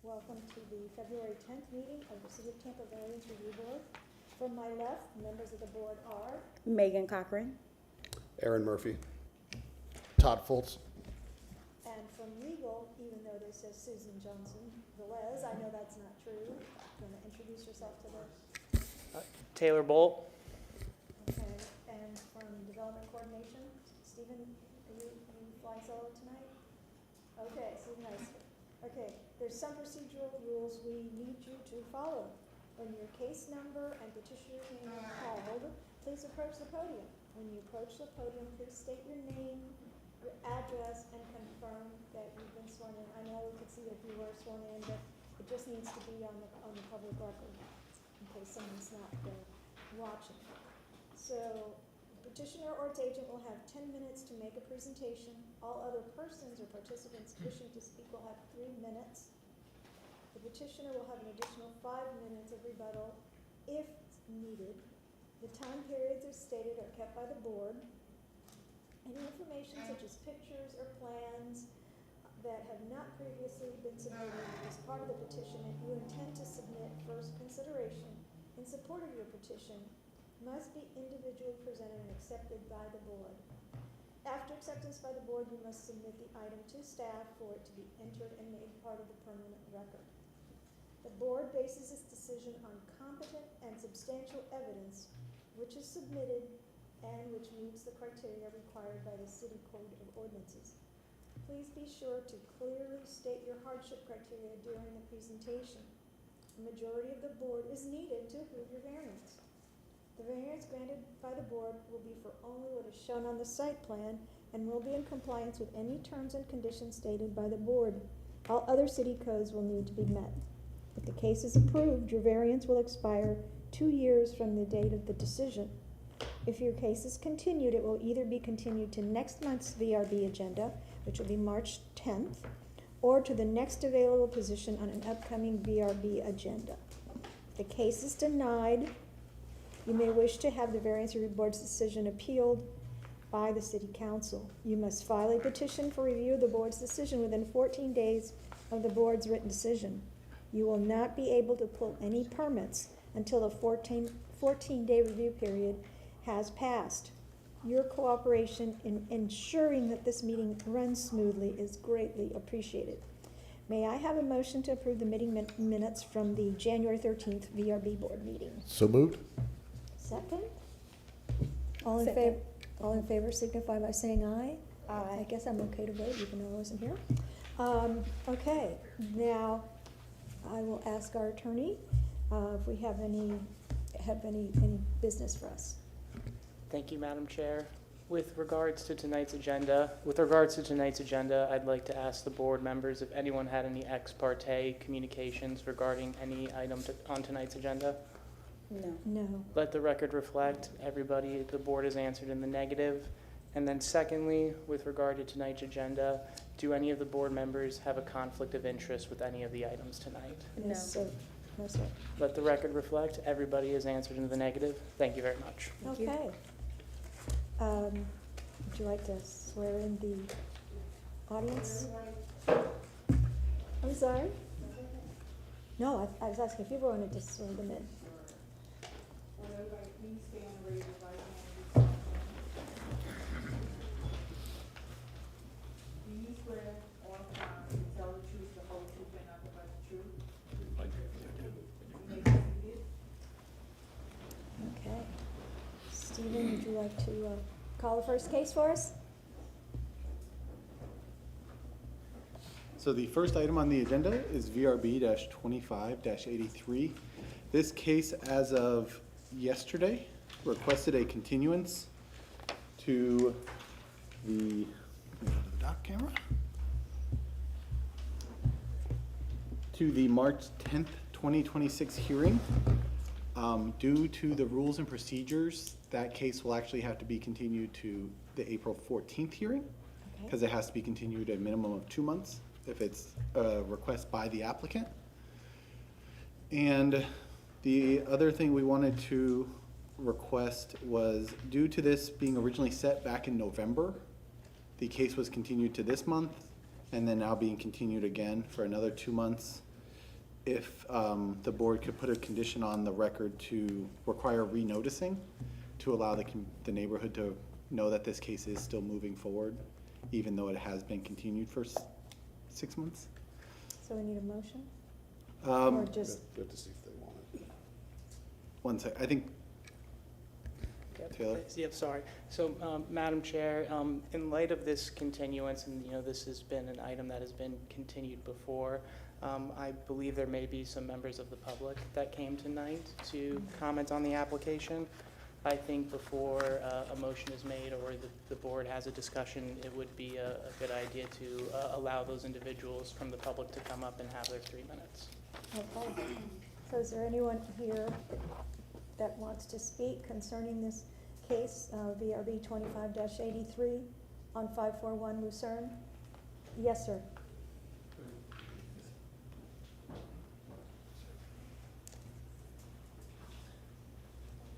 Welcome to the February 10th meeting of the City of Tampa Variance Review Board. From my left, members of the board are Megan Cochran. Aaron Murphy. Todd Foltz. and from legal, even though this says Susan Johnson Velez, I know that's not true. Want to introduce yourself to this? Taylor Bolt. Okay, and from development coordination, Stephen, are you flying solo tonight? Okay, Stephen Heister. Okay, there's some procedural rules we need you to follow. When your case number and petitioner's name are called, please approach the podium. When you approach the podium, please state your name, your address, and confirm that you've been sworn in. I know we could see that you were sworn in, but it just needs to be on the public record in case someone's not watching. So petitioner or its agent will have 10 minutes to make a presentation. All other persons or participants wishing to speak will have 3 minutes. The petitioner will have an additional 5 minutes of rebuttal if needed. The time periods as stated are kept by the board. Any information such as pictures or plans that have not previously been submitted as part of the petition that you intend to submit first consideration in support of your petition must be individually presented and accepted by the board. After acceptance by the board, you must submit the item to staff for it to be entered and made part of the permanent record. The board bases its decision on competent and substantial evidence which is submitted and which meets the criteria required by the City Code of Ordinances. Please be sure to clearly state your hardship criteria during the presentation. A majority of the board is needed to approve your variance. The variance granted by the board will be for only what is shown on the site plan and will be in compliance with any terms and conditions stated by the board. All other city codes will need to be met. If the case is approved, your variance will expire 2 years from the date of the decision. If your case is continued, it will either be continued to next month's VRB agenda, which will be March 10th, or to the next available position on an upcoming VRB agenda. If the case is denied, you may wish to have the Variance Review Board's decision appealed by the City Council. You must file a petition for review of the board's decision within 14 days of the board's written decision. You will not be able to pull any permits until the 14-day review period has passed. Your cooperation in ensuring that this meeting runs smoothly is greatly appreciated. May I have a motion to approve the meeting minutes from the January 13th VRB board meeting? So moved. Second? All in favor? All in favor signify by saying aye. Aye. I guess I'm okay to vote even though I wasn't here. Okay, now I will ask our attorney if we have any business for us. Thank you, Madam Chair. With regards to tonight's agenda, I'd like to ask the board members if anyone had any ex parte communications regarding any item on tonight's agenda. No. Let the record reflect the board has answered in the negative. And then secondly, with regard to tonight's agenda, do any of the board members have a conflict of interest with any of the items tonight? No, sir. No, sir. Let the record reflect everybody has answered in the negative. Thank you very much. Okay. Would you like to swear in the audience? I'm sorry? No, I was asking if you wanted to swear them in. Please stand and raise your right hand. Do you swear or affirm to tell the truth, the whole truth, and nothing but the truth? You may be seated. Okay. Stephen, would you like to call the first case for us? So the first item on the agenda is VRB-25-83. This case, as of yesterday, requested a continuance to the dock camera to the March 10th, 2026 hearing. Due to the rules and procedures, that case will actually have to be continued to the April 14th hearing because it has to be continued a minimum of 2 months if it's a request by the applicant. And the other thing we wanted to request was, due to this being originally set back in November, the case was continued to this month and then now being continued again for another 2 months. if the board could put a condition on the record to require renoticing to allow the neighborhood to know that this case is still moving forward, even though it has been continued for 6 months. So we need a motion? Or just, We have to see if they want it. One sec, I think, Taylor? Yep, sorry. So, Madam Chair, in light of this continuance, and, this has been an item that has been continued before, I believe there may be some members of the public that came tonight to comment on the application. I think before a motion is made or the board has a discussion, it would be a good idea to allow those individuals from the public to come up and have their 3 minutes. okay. So is there anyone here that wants to speak concerning this case, VRB 25-83 on 541 Lucerne? Yes, sir.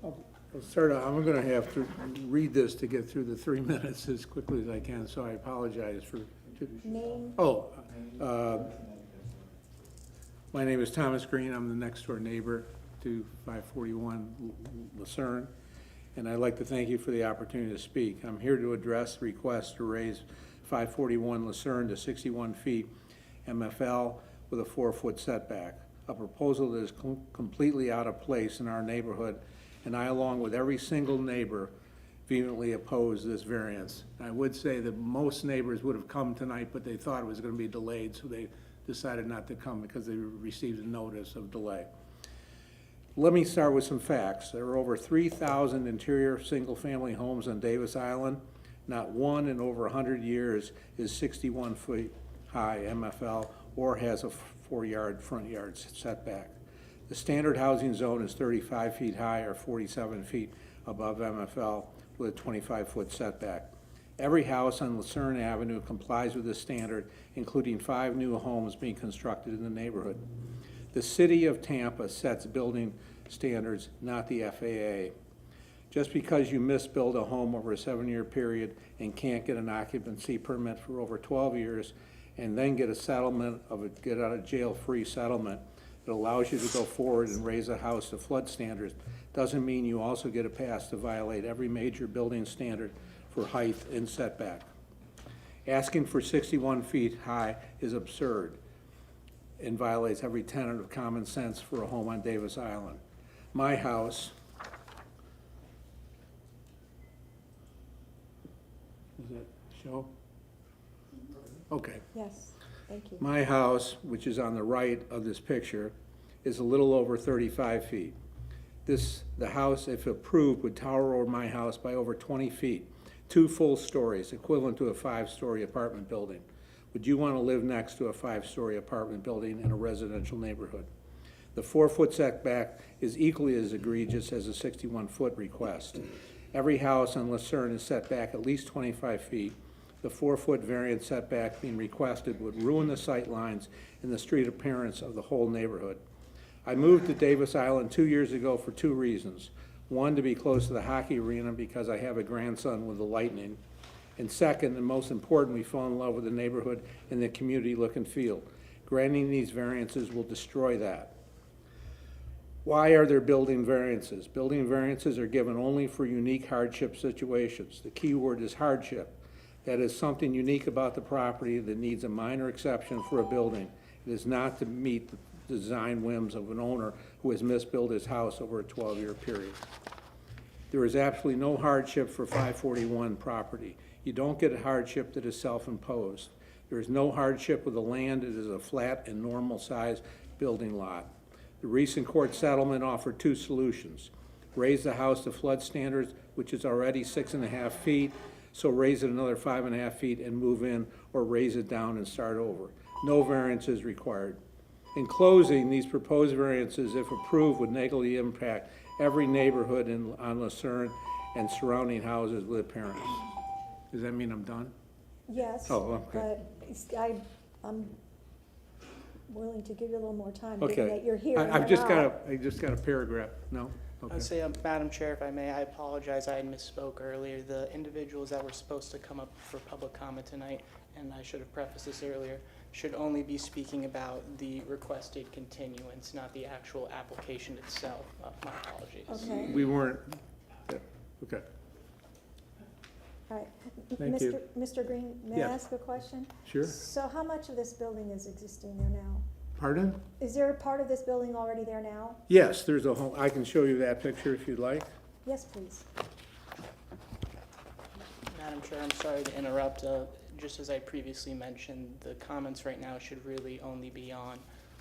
Well, sir, I'm going to have to read this to get through the 3 minutes as quickly as I can, so I apologize for. Name? Oh, my name is Thomas Green. I'm the next door neighbor to 541 Lucerne, and I'd like to thank you for the opportunity to speak. I'm here to address the request to raise 541 Lucerne to 61 feet MFL with a 4-foot setback, a proposal that is completely out of place in our neighborhood, and I, along with every single neighbor, vehemently oppose this variance. I would say that most neighbors would have come tonight, but they thought it was going to be delayed, so they decided not to come because they received a notice of delay. Let me start with some facts. There are over 3,000 interior single-family homes on Davis Island. Not one in over 100 years is 61 feet high MFL or has a 4-yard front yard setback. The standard housing zone is 35 feet high or 47 feet above MFL with a 25-foot setback. Every house on Lucerne Avenue complies with this standard, including 5 new homes being constructed in the neighborhood. The city of Tampa sets building standards, not the FAA. Just because you misbuild a home over a 7-year period and can't get an occupancy permit for over 12 years and then get a settlement of a get out of jail free settlement that allows you to go forward and raise a house to flood standards doesn't mean you also get a pass to violate every major building standard for height and setback. Asking for 61 feet high is absurd and violates every tenet of common sense for a home on Davis Island. My house, does that show? Okay. Yes, thank you. My house, which is on the right of this picture, is a little over 35 feet. The house, if approved, would tower over my house by over 20 feet, 2 full stories, equivalent to a 5-story apartment building. Would you want to live next to a 5-story apartment building in a residential neighborhood? The 4-foot setback is equally as egregious as a 61-foot request. Every house on Lucerne is set back at least 25 feet. The 4-foot variance setback being requested would ruin the sight lines and the street appearance of the whole neighborhood. I moved to Davis Island 2 years ago for 2 reasons. One, to be close to the hockey arena because I have a grandson with the Lightning. And second, and most important, we fell in love with the neighborhood and the community look and feel. Granting these variances will destroy that. Why are there building variances? Building variances are given only for unique hardship situations. The key word is hardship. That is something unique about the property that needs a minor exception for a building. It is not to meet the design whims of an owner who has misbuilt his house over a 12-year period. There is absolutely no hardship for 541 property. You don't get a hardship that is self-imposed. There is no hardship with the land. It is a flat and normal sized building lot. The recent court settlement offered 2 solutions. Raise the house to flood standards, which is already 6.5 feet, so raise it another 5.5 feet and move in, or raise it down and start over. No variance is required. In closing, these proposed variances, if approved, would negatively impact every neighborhood on Lucerne and surrounding houses with appearance. Does that mean I'm done? Yes, Oh, okay. but I'm willing to give you a little more time, given Okay. that you're here. I just got a paragraph. No? Okay. I'd say, Madam Chair, if I may, I apologize, I had misspoke earlier. The individuals that were supposed to come up for public comment tonight, and I should have prefaced this earlier, should only be speaking about the requested continuance, not the actual application itself. My apologies. Okay, We weren't, yeah, okay. all right. Thank you. Mr. Green, may I Yes. ask a question? Sure. So how much of this building is existing there now? Pardon? Is there a part of this building already there now? Yes, there's a home, I can show you that picture if you'd like. Yes, please. Madam Chair, I'm sorry to interrupt. Just as I previously mentioned, the comments right now should really only be on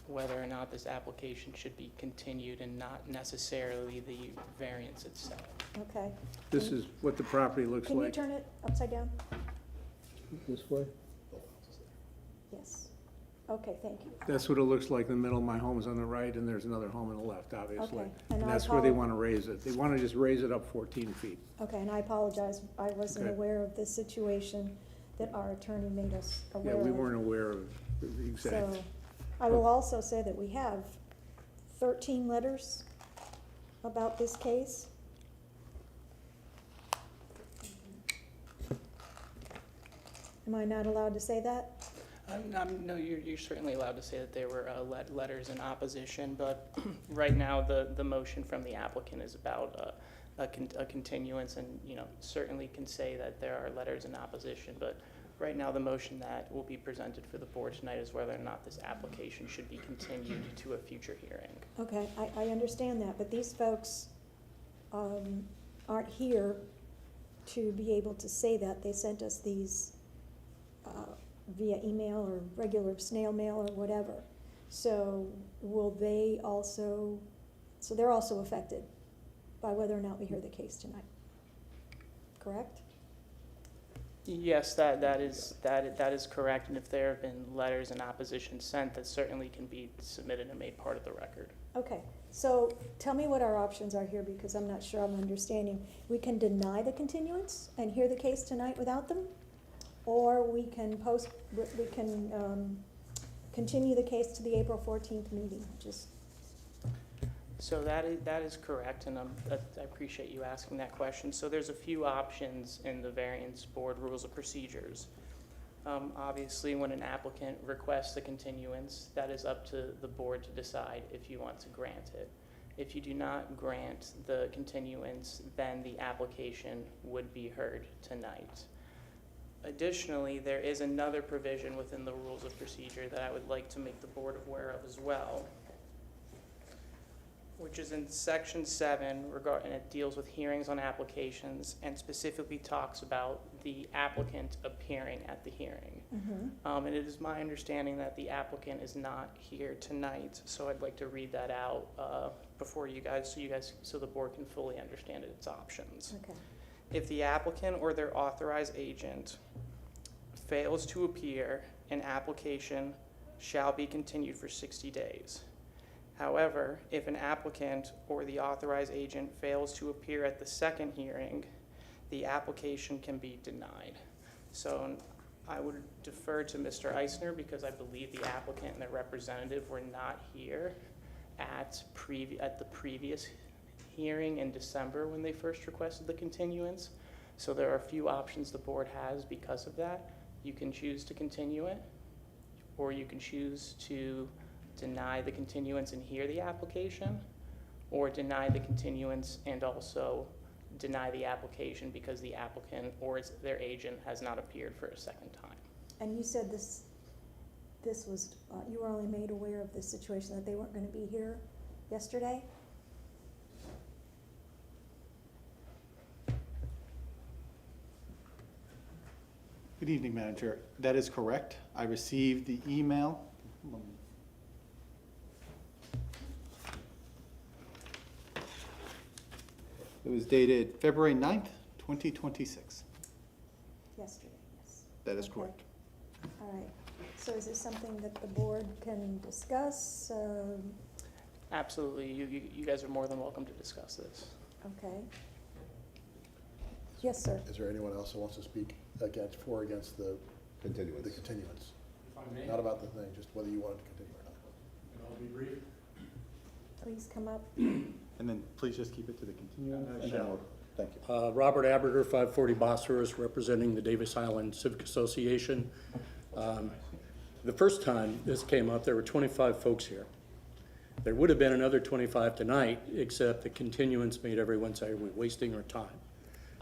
whether or not this application should be continued and not necessarily the variance itself. Okay. This is what the property looks Can you like. turn it upside down? This way? Yes. Okay, thank you. That's what it looks like. The middle of my home is on the right, and there's another home on the left, obviously. Okay, and And I that's where they apolo- want to raise it. They want to just raise it up 14 feet. Okay, and I apologize, I wasn't Okay. aware of this situation that our attorney made us aware Yeah, of. we weren't aware of the exact. So, I will also say that we have 13 letters about this case. Am I not allowed to say that? No, you're certainly allowed to say that there were letters in opposition, but right now, the motion from the applicant is about a continuance, and, certainly can say that there are letters in opposition, but right now, the motion that will be presented for the board tonight is whether or not this application should be continued to a future hearing. Okay, I understand that, but these folks aren't here to be able to say that. They sent us these via email or regular snail mail or whatever. So will they also, so they're also affected by whether or not we hear the case tonight, correct? Yes, that is correct, and if there have been letters in opposition sent, that certainly can be submitted and made part of the record. Okay, so tell me what our options are here, because I'm not sure I'm understanding. We can deny the continuance and hear the case tonight without them, or we can continue the case to the April 14th meeting, just, So that is correct, and I appreciate you asking that question. So there's a few options in the variance board rules of procedures. Obviously, when an applicant requests a continuance, that is up to the board to decide if you want to grant it. If you do not grant the continuance, then the application would be heard tonight. Additionally, there is another provision within the rules of procedure that I would like to make the board aware of as well, which is in section 7, and it deals with hearings on applications and specifically talks about the applicant appearing at the hearing. And it is my understanding that the applicant is not here tonight, so I'd like to read that out before you guys, so the board can fully understand its options. okay. If the applicant or their authorized agent fails to appear, an application shall be continued for 60 days. However, if an applicant or the authorized agent fails to appear at the second hearing, the application can be denied. So I would defer to Mr. Eisner because I believe the applicant and their representative were not here at the previous hearing in December when they first requested the continuance. So there are a few options the board has because of that. You can choose to continue it, or you can choose to deny the continuance and hear the application, or deny the continuance and also deny the application because the applicant or their agent has not appeared for a second time. And you said this was, you were only made aware of this situation, that they weren't gonna be here yesterday? Good evening, Madam Chair. That is correct. I received the email. It was dated February 9th, 2026. Yesterday, yes. That is Okay. correct. All right. So is this something that the board can discuss? Absolutely, you guys are more than welcome to discuss this. Okay. Yes, sir. Is there anyone else who wants to speak against, for or against the Continuance. continuance? If I may, Not about the thing, just whether you wanted to continue or not. and I'll be brief. Please come up. And then please just keep it to the continuance. and then we'll- Thank you. Robert Aberger, 540 Bosphorus, representing the Davis Island Civic Association. The first time this came up, there were 25 folks here. There would have been another 25 tonight, except the continuance made everyone say we're wasting our time.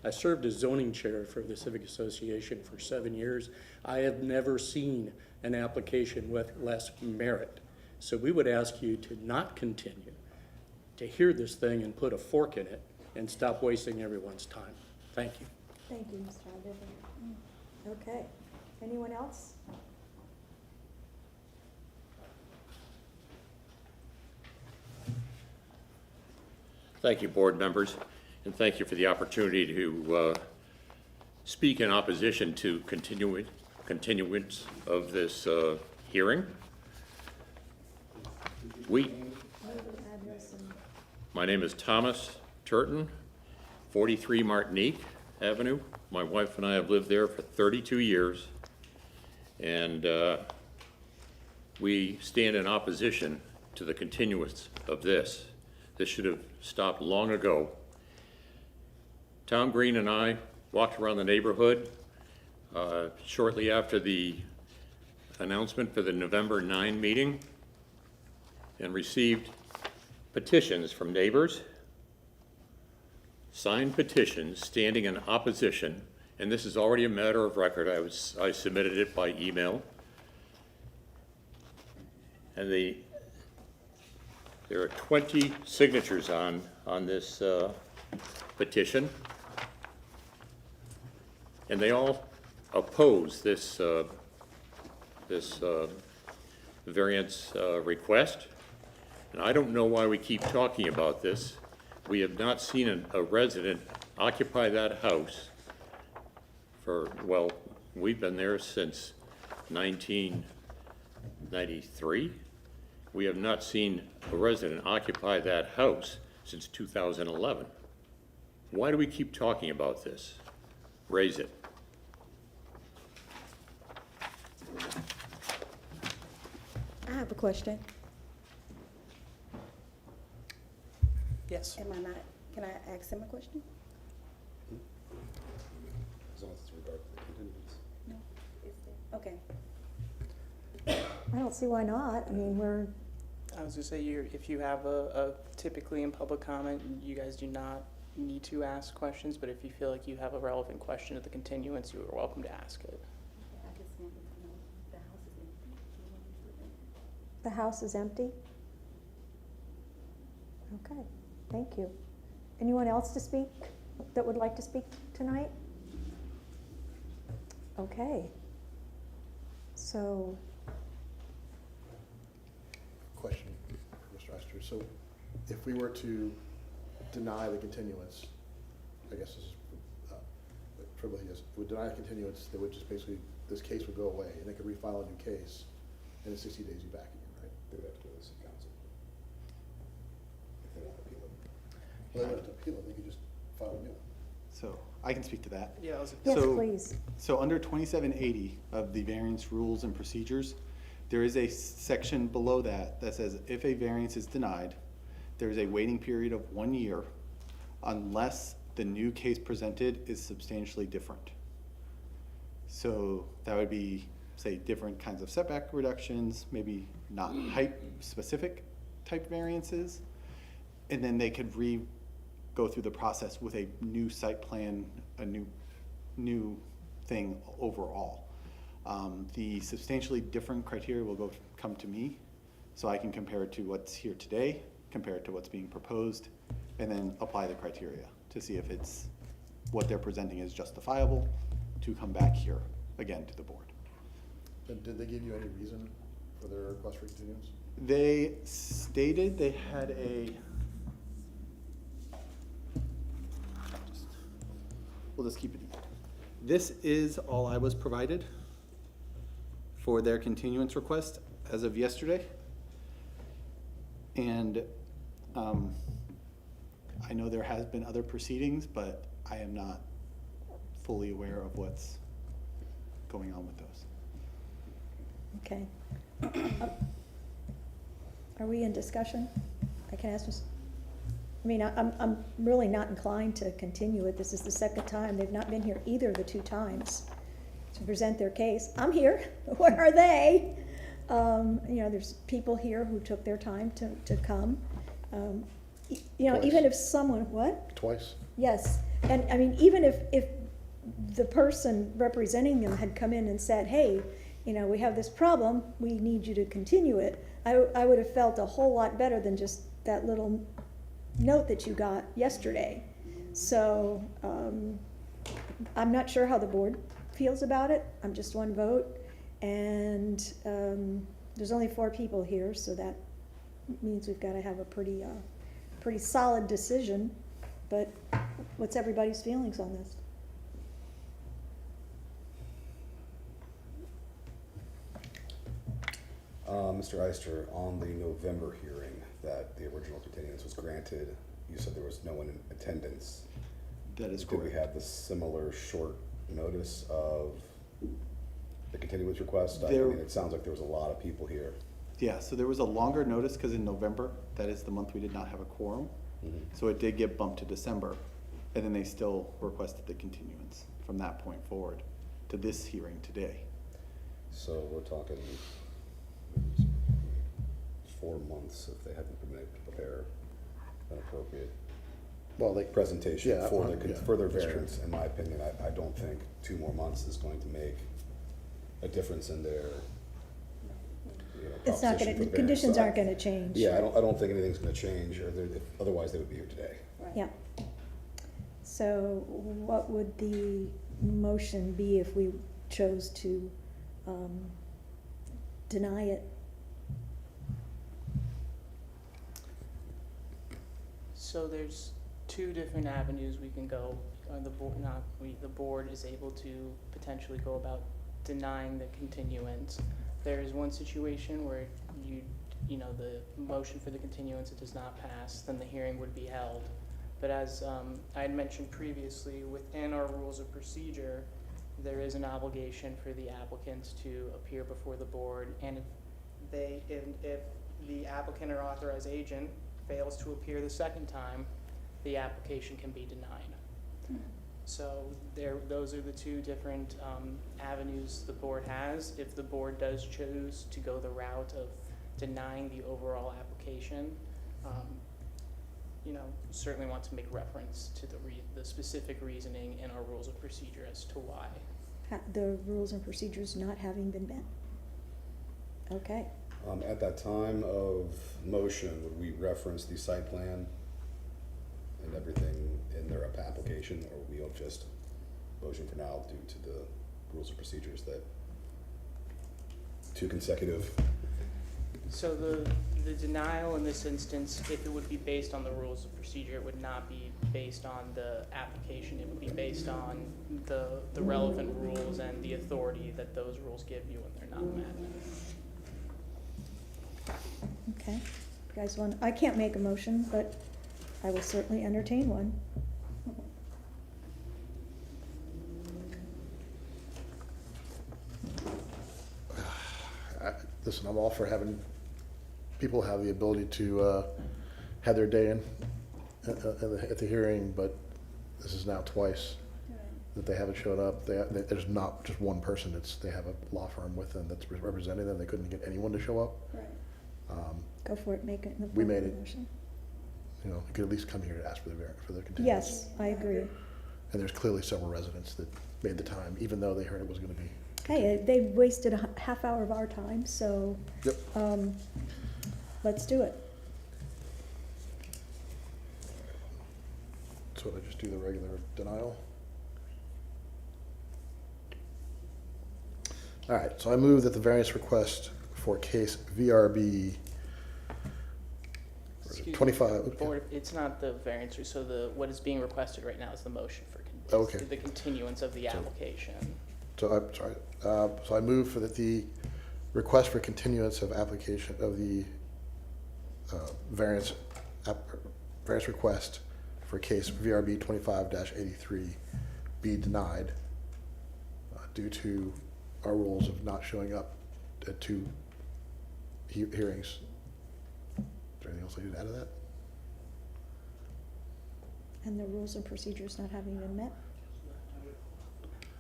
I served as zoning chair for the Civic Association for 7 years. I have never seen an application with less merit. So we would ask you to not continue, to hear this thing and put a fork in it and stop wasting everyone's time. Thank you. Thank you, Mr. Aberger. Okay, anyone else? Thank you, board members, and thank you for the opportunity to speak in opposition to continuance of this hearing. Address and My name is Thomas Turton, 43 Martinique Avenue. My wife and I have lived there for 32 years, and we stand in opposition to the continuance of this. This should have stopped long ago. Tom Green and I walked around the neighborhood shortly after the announcement for the November 9 meeting and received petitions from neighbors, signed petitions standing in opposition, and this is already a matter of record. I submitted it by email. And there are 20 signatures on this petition, and they all oppose this variance request. And I don't know why we keep talking about this. We have not seen a resident occupy that house for, well, we've been there since 1993. We have not seen a resident occupy that house since 2011. Why do we keep talking about this? Raise it. I have a question. Yes. Am I not, can I ask him a question? As long as it's regarding the continuance. No? Is there? Okay. I don't see why not. I mean, I was gonna say, if you have a typically in public comment, you guys do not need to ask questions, but if you feel like you have a relevant question to the continuance, you are welcome to ask it. I just wanted to know, the house is empty. Do you want me to put that? the house is empty? Okay, thank you. Anyone else to speak, that would like to speak tonight? Okay. So, Question, Mr. Astor. So if we were to deny the continuance, I guess this is, frivolous, yes, if we deny the continuance, they would just basically, this case would go away, and they could refile a new case, and in 60 days be back again, right? They would have to go to the city council. If they want to appeal it. Well, they don't have to appeal it, they could just file a new one. So I can speak to that. Yeah, yes, So- please. So under 2780 of the variance rules and procedures, there is a section below that that says if a variance is denied, there is a waiting period of 1 year unless the new case presented is substantially different. So that would be, say, different kinds of setback reductions, maybe not height specific type variances. And then they could go through the process with a new site plan, a new thing overall. The substantially different criteria will come to me, so I can compare it to what's here today, compare it to what's being proposed, and then apply the criteria to see if it's, what they're presenting is justifiable, to come back here again to the board. And did they give you any reason for their request for continuance? They stated they had we'll just keep it. This is all I was provided for their continuance request as of yesterday. And I know there has been other proceedings, but I am not fully aware of what's going on with those. Okay. Are we in discussion? I can ask this. I mean, I'm really not inclined to continue it. This is the second time. They've not been here either of the two times to present their case. I'm here. Where are they? You know, there's people here who took their time to come. You know, Twice. even if someone, what? Twice? Yes, and I mean, even if the person representing them had come in and said, hey, you know, we have this problem, we need you to continue it, I would have felt a whole lot better than just that little note that you got yesterday. So, I'm not sure how the board feels about it, I'm just one vote, and, there's only 4 people here, so that means we've gotta have a pretty solid decision, but what's everybody's feelings on this? Mr. Eister, on the November hearing that the original continuance was granted, you said there was no one in attendance. That is Did we correct. have the similar short notice of the continuance request? I There- mean, it sounds like there was a lot of people here. Yeah, so there was a longer notice, because in November, that is the month we did not have a quorum. So it did get bumped to December, and then they still requested the continuance from that point forward to this hearing today. So we're talking 4 months if they haven't been able to prepare an appropriate Well, they, presentation Yeah, for yeah, for their that's true. variance. In my opinion, I don't think 2 more months is going to make a difference in their, you know, It's not proposition gonna, for the variance. conditions So I- aren't gonna change. Yeah, I don't think anything's gonna change, or otherwise they would be here today. Yeah. So what would the motion be if we chose to, deny it? So there's 2 different avenues we can go. The board is able to potentially go about denying the continuance. There is one situation where you know, the motion for the continuance, it does not pass, then the hearing would be held. But as I had mentioned previously, within our rules of procedure, there is an obligation for the applicants to appear before the board, and if the applicant or authorized agent fails to appear the second time, the application can be denied. So those are the 2 different avenues the board has. If the board does choose to go the route of denying the overall application, you know, certainly want to make reference to the specific reasoning in our rules of procedure as to why. The rules and procedures not having been met? Okay. At that time of motion, would we reference the site plan and everything in their application, or we'll just motion for now due to the rules of procedures that 2 consecutive? So the denial in this instance, if it would be based on the rules of procedure, it would not be based on the application. It would be based on the relevant rules and the authority that those rules give you when they're not met. Okay. You guys want, I can't make a motion, but I will certainly entertain one. listen, I'm all for having people have the ability to have their day in at the hearing, but this is now twice that they haven't showed up. There's not just one person, they have a law firm with them that's representing them. They couldn't get anyone to show up. Right. Go for it, make it in the We form of made a it. motion. You know, you could at least come here to ask for the continuance. Yes, I agree. And there's clearly several residents that made the time, even though they heard it was gonna be. Hey, they wasted a half hour of our time, so, Yep. let's do it. So I just do the regular denial? All right, so I move that the variance request for case VRB Excuse me, 25. Board, it's not the variance, so what is being requested right now is the motion for Okay. the continuance of the So- application. So I'm sorry, so I move for the request for continuance of application of the variance request for case VRB 25-83 be denied due to our rules of not showing up at 2 hearings. Is there anything else I need to add to that? and the rules and procedures not having been met?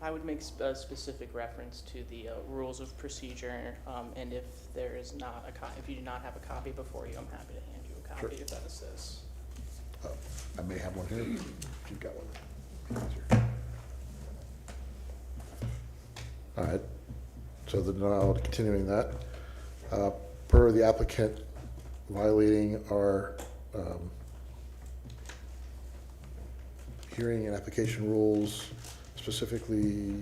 I would make a specific reference to the rules of procedure, and if there is not if you do not have a copy before you, I'm happy to hand you a copy Sure. if that assists. I may have one here, if you've got one. All right, so the denial, continuing that, per the applicant violating our hearing and application rules, specifically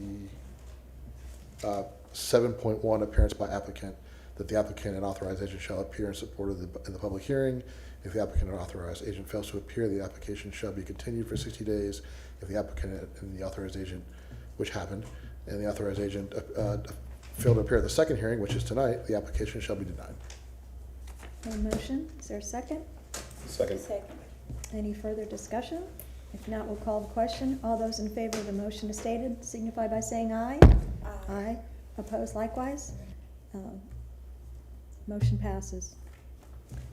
7.1, appearance by applicant, that the applicant and authorized agent shall appear in support of in the public hearing. If the applicant or authorized agent fails to appear, the application shall be continued for 60 days. If the applicant and the authorized agent, which happened, and the authorized agent failed to appear at the second hearing, which is tonight, the application shall be denied. A motion, is there a second? Second. Any further discussion? If not, we'll call the question. All those in favor of the motion as stated signify by saying aye. Aye. Opposed likewise? Motion passes.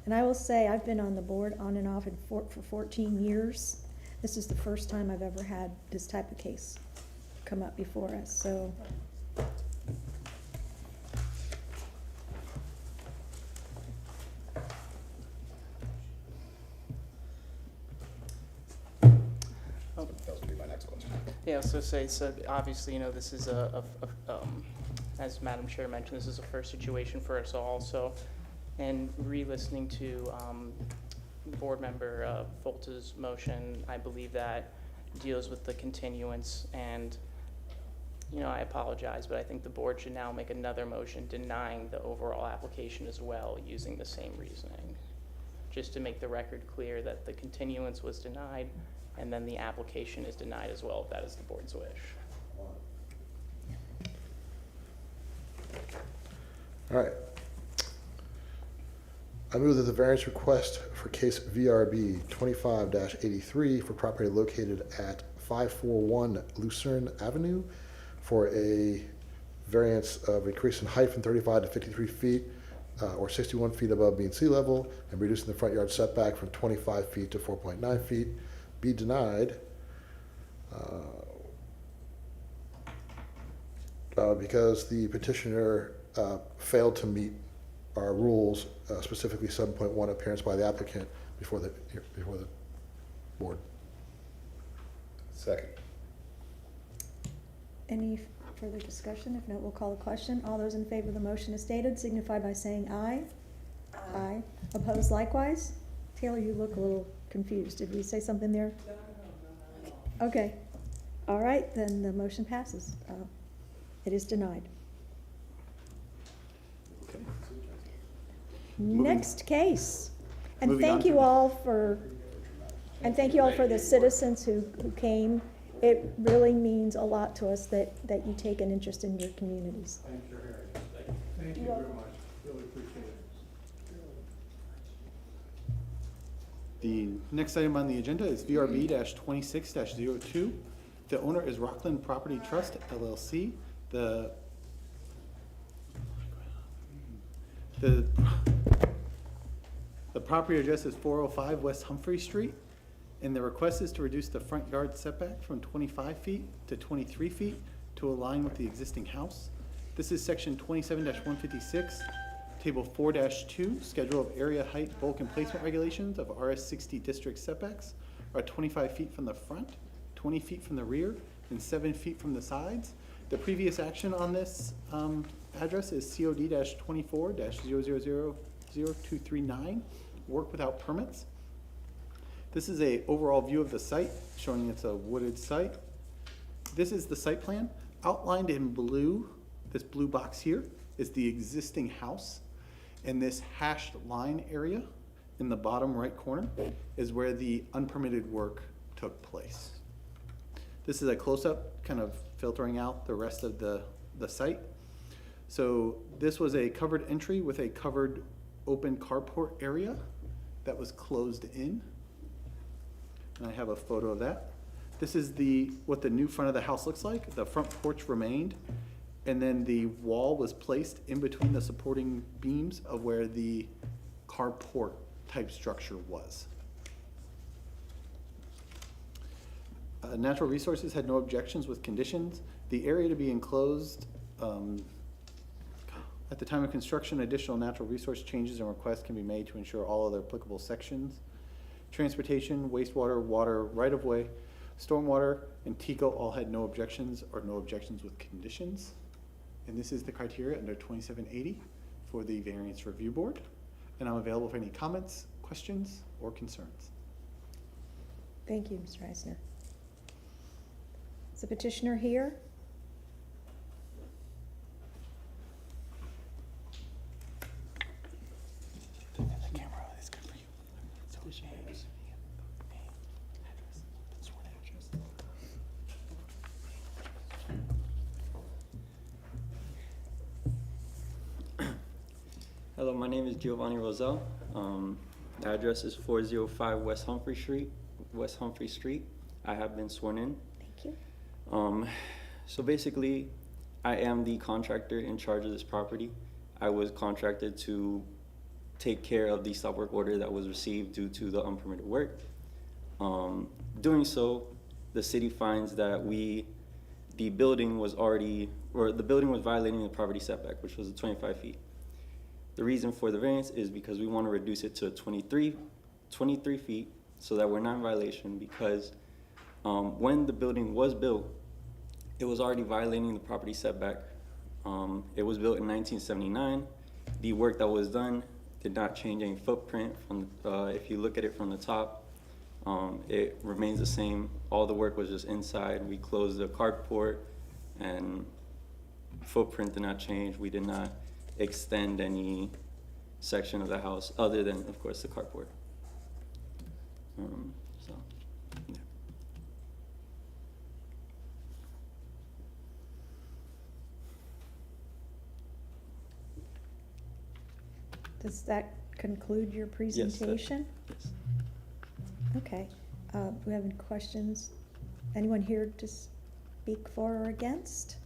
And I will say, I've been on the board on and off for 14 years. This is the first time I've ever had this type of case come up before us, so. That was gonna be my next question. Yeah, so obviously, this is as Madam Chair mentioned, this is a first situation for us all, so, and re-listening to, Board Member Foltz's motion, I believe that deals with the continuance, and, I apologize, but I think the board should now make another motion denying the overall application as well, using the same reasoning, just to make the record clear that the continuance was denied, and then the application is denied as well, if that is the board's wish. All right. I move that the variance request for case VRB 25-83 for property located at 541 Lucerne Avenue for a variance of increase in height from 35 to 53 feet or 61 feet above mean sea level and reducing the front yard setback from 25 feet to 4.9 feet be denied because the petitioner failed to meet our rules, specifically 7.1, appearance by the applicant before the board. Second. Any further discussion? If not, we'll call the question. All those in favor of the motion as stated signify by saying aye. Aye. Opposed likewise? Taylor, you look a little confused. Did we say something there? No. Okay. All right, then the motion passes. It is denied. Okay. Next case. And Moving on thank to you the- all for, the citizens who came. It really means a lot to us that you take an interest in your communities. Thank you very much. Really appreciate it. The next item on the agenda is VRB-26-02. The owner is Rockland Property Trust LLC. The property address is 405 West Humphrey Street, and the request is to reduce the front yard setback from 25 feet to 23 feet to align with the existing house. This is section 27-156, table 4-2, schedule of area, height, bulk, and placement regulations of RS 60 district setbacks are 25 feet from the front, 20 feet from the rear, and 7 feet from the sides. The previous action on this address is COD-24-0000239, work without permits. This is a overall view of the site, showing it's a wooded site. This is the site plan. Outlined in blue, this blue box here, is the existing house. And this hashed line area in the bottom right corner is where the unpermitted work took place. This is a close-up, kind of filtering out the rest of the site. So this was a covered entry with a covered open carport area that was closed in. And I have a photo of that. This is what the new front of the house looks like. The front porch remained, and then the wall was placed in between the supporting beams of where the carport type structure was. Natural Resources had no objections with conditions. The area to be enclosed, at the time of construction, additional natural resource changes and requests can be made to ensure all other applicable sections. Transportation, wastewater, water, right-of-way, stormwater, and TICO all had no objections or no objections with conditions. And this is the criteria under 2780 for the Variance Review Board. And I'm available for any comments, questions, or concerns. Thank you, Mr. Eisner. Is the petitioner here? Hello, my name is Giovanni Rosell. The address is 405 West Humphrey Street. I have been sworn in. Thank you. So basically, I am the contractor in charge of this property. I was contracted to take care of the stop work order that was received due to the unpermitted work. Doing so, the city finds that the building was violating the property setback, which was 25 feet. The reason for the variance is because we want to reduce it to 23 feet so that we're not in violation, because when the building was built, it was already violating the property setback. It was built in 1979. The work that was done did not change any footprint. If you look at it from the top, it remains the same. All the work was just inside. We closed the carport, and footprint did not change. We did not extend any section of the house other than, of course, the carport. So, yeah. Does that conclude your presentation? Yes. Okay. Do we have any questions? Anyone here to speak for or against?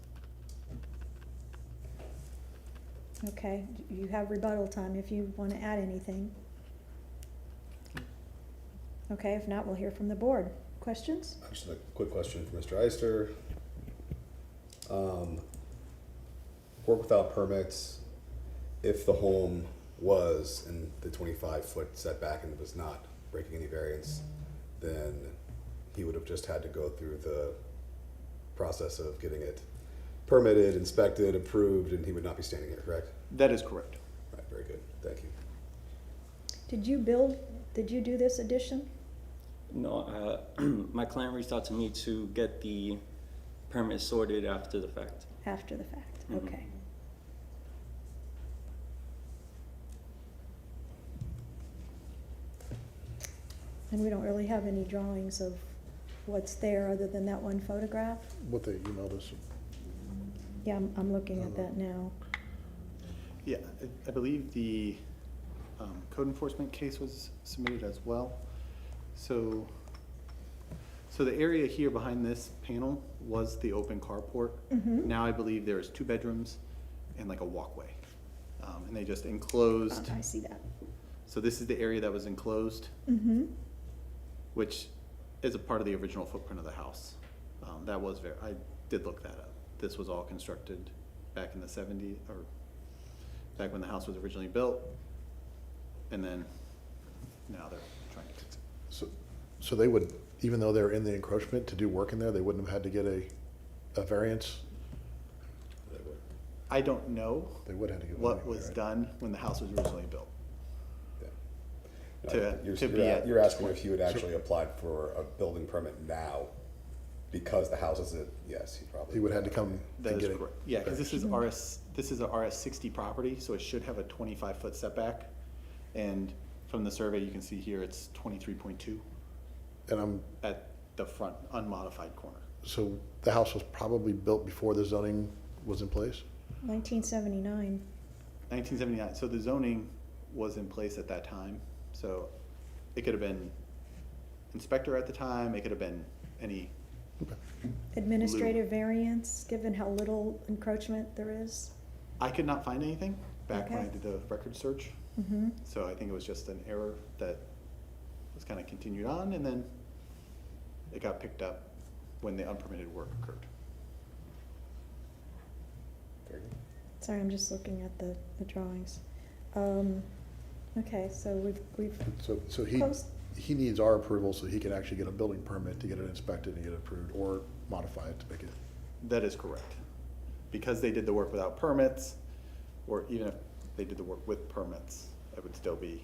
Okay, you have rebuttal time if you want to add anything. Okay, if not, we'll hear from the board. Questions? Actually, a quick question for Mr. Eister. Work without permits, if the home was in the 25-foot setback and was not breaking any variance, then he would have just had to go through the process of getting it permitted, inspected, approved, and he would not be standing here, correct? That is correct. Right, very good, thank you. Did you do this addition? No, my client reached out to me to get the permit sorted after the fact. After the fact, Mhm. okay. And we don't really have any drawings of what's there other than that one photograph? What they emailed us. Yeah, I'm looking at that now. Yeah, I believe the code enforcement case was submitted as well. So the area here behind this panel was the open carport. Mhm. Now I believe there's 2 bedrooms and like a walkway. And they just enclosed. I see that. So this is the area that was enclosed, Mm-hmm. which is a part of the original footprint of the house. I did look that up. This was all constructed back in the 70s, or back when the house was originally built. And then now they're trying to fix it. So they would, even though they're in the encroachment to do work in there, they wouldn't have had to get a variance? I don't know They would have to get one what anyway, was right? done when the house was originally built. No, To you're be at you're asking this if he would actually apply for a building permit now because the house is yes, he probably. He would have to come That and is get it. correct. Yeah, because this is a RS 60 property, so it should have a 25-foot setback. And from the survey, you can see here, it's 23.2 And at the front unmodified corner. so the house was probably built before the zoning was in place? 1979. 1979, so the zoning was in place at that time. So it could have been inspector at the time, it could have been any. Administrative variance, given how little encroachment there is? I could not find anything back when I Okay. did the record search. Mm-hmm. So I think it was just an error that was kind of continued on, and then it got picked up when the unpermitted work occurred. Very good. Sorry, I'm just looking at the drawings. Okay, so we've So closed, he needs our approval so he can actually get a building permit to get it inspected and get it approved, or modify it to make it. That is correct. Because they did the work without permits, or even if they did the work with permits, it would still be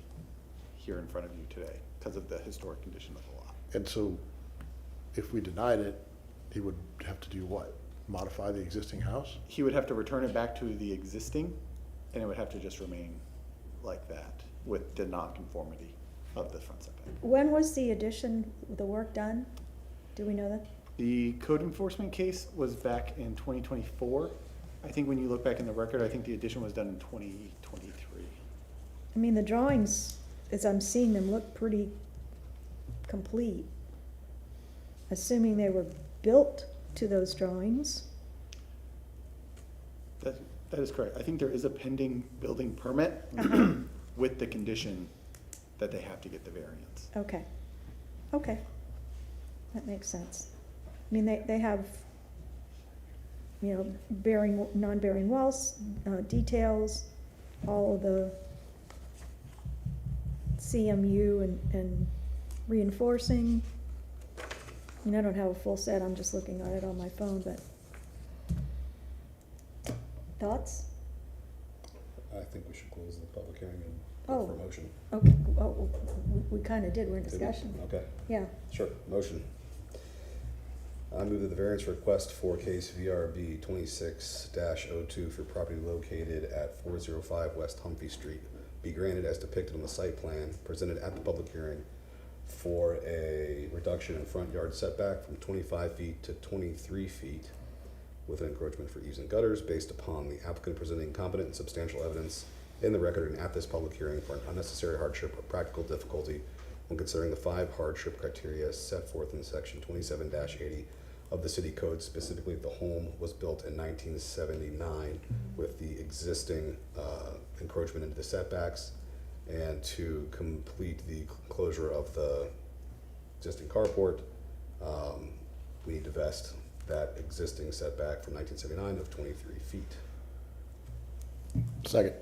here in front of you today because of the historic condition of the lot. And so if we denied it, he would have to do what? Modify the existing house? He would have to return it back to the existing, and it would have to just remain like that with the nonconformity of the front setback. when was the addition, the work done? Do we know that? The code enforcement case was back in 2024. I think when you look back in the record, I think the addition was done in 2023. I mean, the drawings, as I'm seeing them, look pretty complete. Assuming they were built to those drawings. That is correct. I think there is a pending building permit with the condition that they have to get the variance. Okay, okay, that makes sense. I mean, they have, you know, bearing, non-bearing walls, details, all of the CMU and reinforcing. I mean, I don't have a full set, I'm just looking at it on my phone, but thoughts? I think we should close the public hearing and Oh. go for a motion. Okay, oh, we kind of did, we're in Did we? discussion. Okay, Yeah, sure, motion. I move that the variance request for case VRB 26-02 for property located at 405 West Humphrey Street be granted as depicted on the site plan presented at the public hearing for a reduction in front yard setback from 25 feet to 23 feet with an encroachment for eaves and gutters based upon the applicant presenting competent and substantial evidence in the record and at this public hearing for an unnecessary hardship or practical difficulty when considering the 5 hardship criteria set forth in section 27-80 of the city code, specifically the home was built in 1979 with the existing encroachment into the setbacks, and to complete the closure of the existing carport, we need to vest that existing setback from 1979 of 23 feet. Second.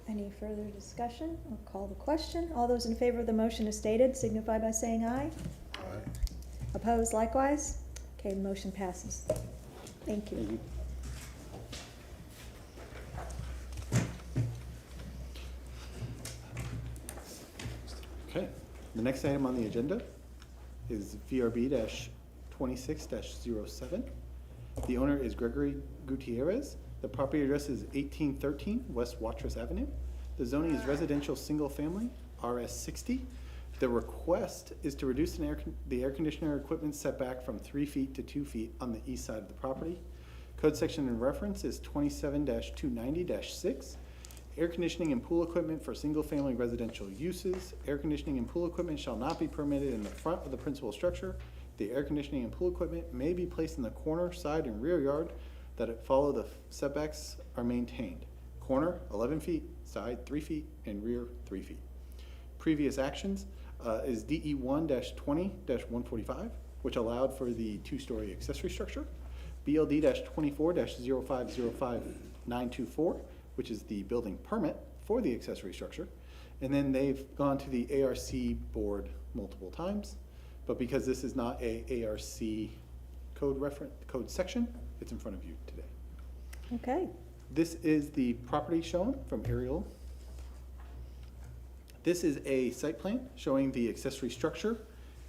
any further discussion? I'll call the question. All those in favor of the motion as stated signify by saying aye. Aye. Opposed likewise? Okay, motion passes. Thank you. Okay, the next item on the agenda is VRB-26-07. The owner is Gregory Gutierrez. The property address is 1813 West Wattress Avenue. The zoning is residential single family, RS 60. The request is to reduce the air conditioner equipment setback from 3 feet to 2 feet on the east side of the property. Code section in reference is 27-290-6. Air conditioning and pool equipment for single-family residential uses. Air conditioning and pool equipment shall not be permitted in the front of the principal structure. The air conditioning and pool equipment may be placed in the corner, side, and rear yard that follow the setbacks are maintained. Corner, 11 feet, side, 3 feet, and rear, 3 feet. Previous actions is DE 1-20-145, which allowed for the 2-story accessory structure. BLD 24-0505-924, which is the building permit for the accessory structure. And then they've gone to the ARC board multiple times, but because this is not a ARC code section, it's in front of you today. Okay, This is the property shown from aerial. This is a site plan showing the accessory structure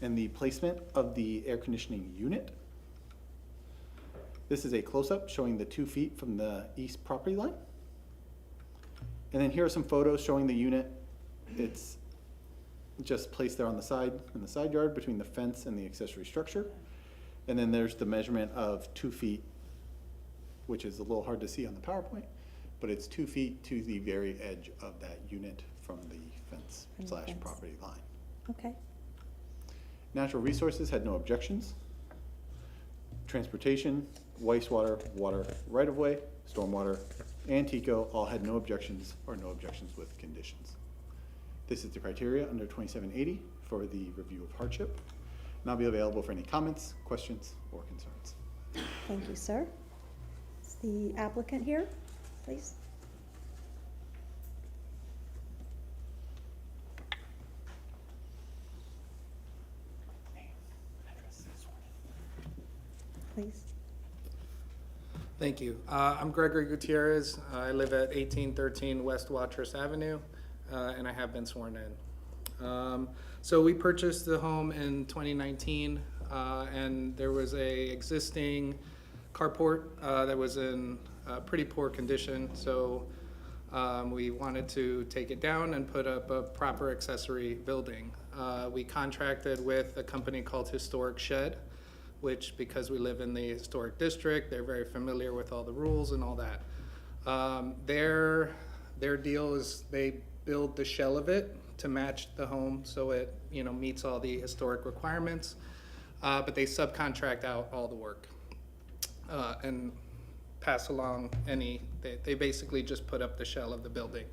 and the placement of the air conditioning unit. This is a close-up showing the 2 feet from the east property line. And then here are some photos showing the unit. It's just placed there on the side, in the side yard between the fence and the accessory structure. And then there's the measurement of 2 feet, which is a little hard to see on the PowerPoint, but it's 2 feet to the very edge of that unit from the fence From the slash fence. property line. okay. Natural Resources had no objections. Transportation, wastewater, water, right-of-way, stormwater, and TECO all had no objections or no objections with conditions. This is the criteria under 2780 for the review of hardship. And I'll be available for any comments, questions, or concerns. Thank you, sir. Is the applicant here, please? Please. Thank you. I'm Gregory Gutierrez. I live at 1813 West Wattress Avenue, and I have been sworn in. So we purchased the home in 2019, and there was a existing carport that was in pretty poor condition. So we wanted to take it down and put up a proper accessory building. We contracted with a company called Historic Shed, which, because we live in the historic district, they're very familiar with all the rules and all that. Their deal is they build the shell of it to match the home so it, you know, meets all the historic requirements, but they subcontract out all the work and pass along they basically just put up the shell of the building.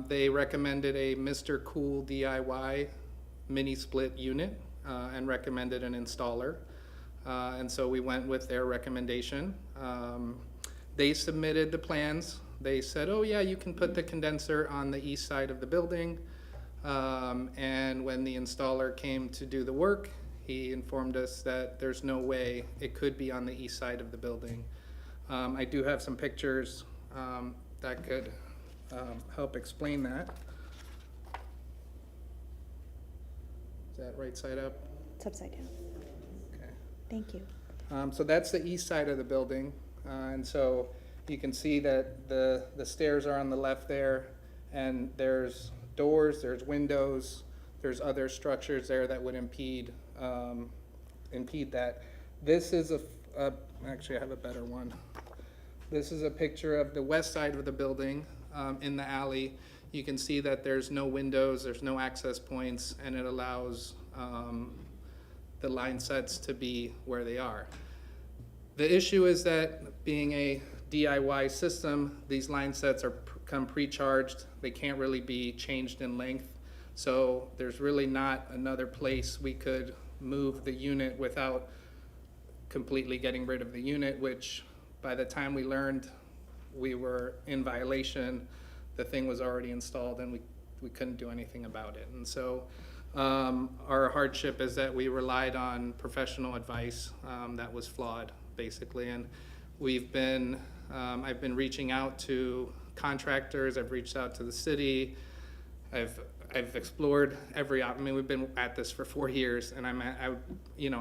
They recommended a Mr. Cool DIY mini split unit and recommended an installer. And so we went with their recommendation. They submitted the plans. They said, oh yeah, you can put the condenser on the east side of the building. And when the installer came to do the work, he informed us that there's no way it could be on the east side of the building. I do have some pictures that could help explain that. Is that right side up? It's upside down. Okay. Thank you. So that's the east side of the building, and so you can see that the stairs are on the left there, and there's doors, there's windows, there's other structures there that would impede that. This is actually I have a better one. This is a picture of the west side of the building in the alley. You can see that there's no windows, there's no access points, and it allows the line sets to be where they are. The issue is that being a DIY system, these line sets come pre-charged. They can't really be changed in length. So there's really not another place we could move the unit without completely getting rid of the unit, which by the time we learned we were in violation, the thing was already installed and we couldn't do anything about it. And so our hardship is that we relied on professional advice that was flawed, basically. And I've been reaching out to contractors, I've reached out to the city, I've explored we've been at this for 4 years, and I'm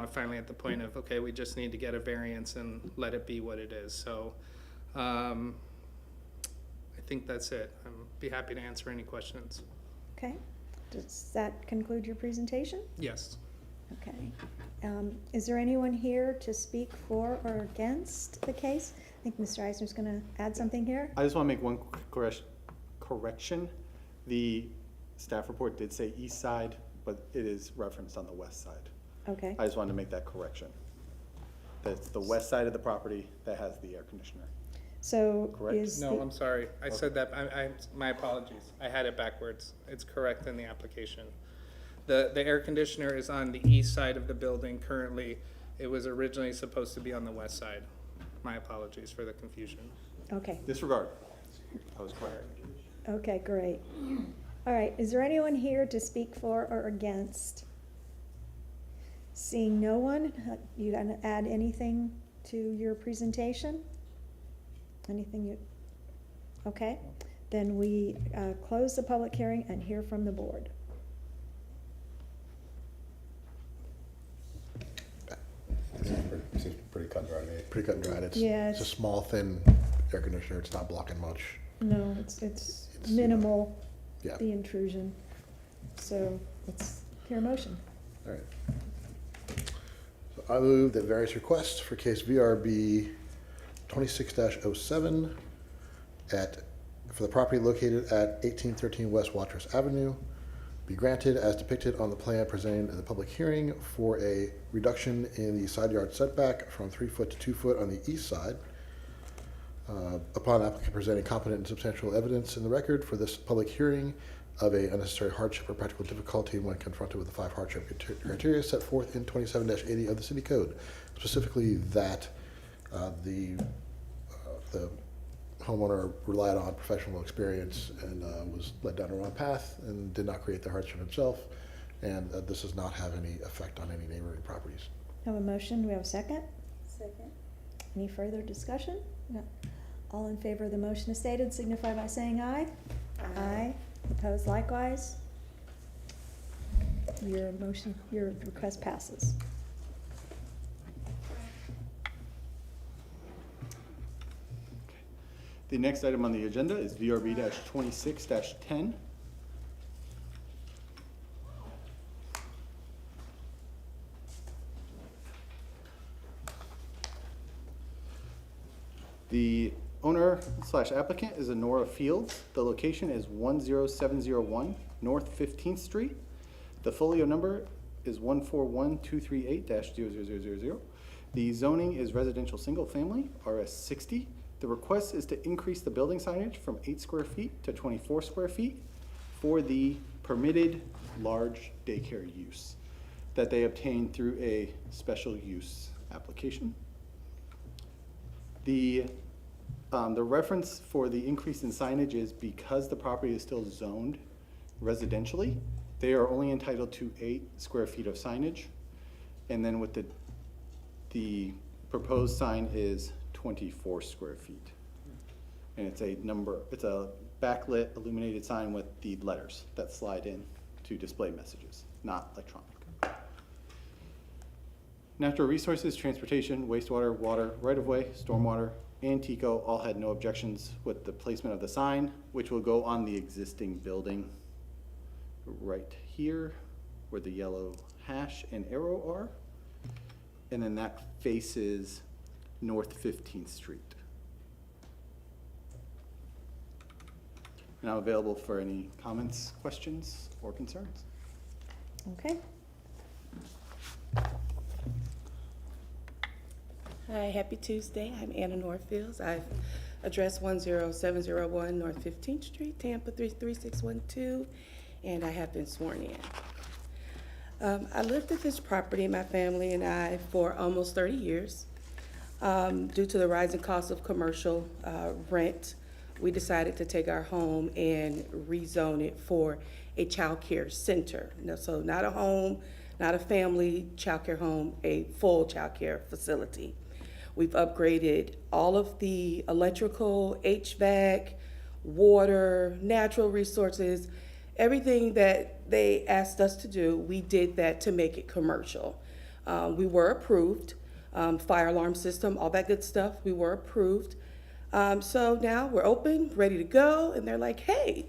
finally at the point of, okay, we just need to get a variance and let it be what it is. So I think that's it. I'd be happy to answer any questions. Okay. Does that conclude your presentation? Yes. Okay. Is there anyone here to speak for or against the case? I think Mr. Eisner's going to add something here. I just want to make one correction. The staff report did say east side, but it is referenced on the west side. Okay. I just wanted to make that correction. That's the west side of the property that has the air conditioner. So Correct? is No, the, I'm sorry. I said that. My apologies. I had it backwards. It's correct in the application. The air conditioner is on the east side of the building currently. It was originally supposed to be on the west side. My apologies for the confusion. okay. Disregard. I was correct. Okay, great. All right, is there anyone here to speak for or against? Seeing no one, you gonna add anything to your presentation? Anything okay, then we close the public hearing and hear from the board. Seems pretty cut and dry to me. Pretty cut and dried. Yeah, It's a small, thin air conditioner. It's not blocking much. No, it's you know, minimal, Yeah. the intrusion. So let's hear a motion. All right. So I move that various requests for case VRB 26-07 for the property located at 1813 West Wattress Avenue be granted as depicted on the plan presented in the public hearing for a reduction in the side yard setback from 3 foot to 2 foot on the east side. Upon applicant presenting competent and substantial evidence in the record for this public hearing, of a unnecessary hardship or practical difficulty when confronted with the 5 hardship criteria set forth in 27-80 of the city code. Specifically that the homeowner relied on professional experience and was led down the wrong path and did not create the hardship himself. And this does not have any effect on any neighboring properties. Have a motion, do we have a second? Second. Any further discussion? No. All in favor of the motion as stated signify by saying aye. Aye. Opposed likewise? Your request passes. The next item on the agenda is VRB-26-10. The owner / applicant is Honora Fields. The location is 10701 North 15th Street. The folio number is 141238-00000. The zoning is residential single family, RS 60. The request is to increase the building signage from 8 square feet to 24 square feet for the permitted large daycare use that they obtained through a special use application. The reference for the increase in signage is because the property is still zoned residentially, they are only entitled to 8 square feet of signage. And then with the proposed sign is 24 square feet. And it's a backlit illuminated sign with the letters that slide in to display messages, not electronic. Natural resources, transportation, wastewater, water, right-of-way, stormwater, and TECO all had no objections with the placement of the sign, which will go on the existing building right here where the yellow hash and arrow are. And then that faces North 15th Street. And I'm available for any comments, questions, or concerns. Okay. Hi, happy Tuesday. I'm Anna Northfields. I've addressed 10701 North 15th Street, Tampa 33612, and I have been sworn in. I lived at this property, my family and I, for almost 30 years. Due to the rising cost of commercial rent, we decided to take our home and rezone it for a child care center. So not a home, not a family child care home, a full child care facility. We've upgraded all of the electrical, HVAC, water, natural resources, everything that they asked us to do, we did that to make it commercial. We were approved, fire alarm system, all that good stuff, we were approved. So now we're open, ready to go, and they're like, hey,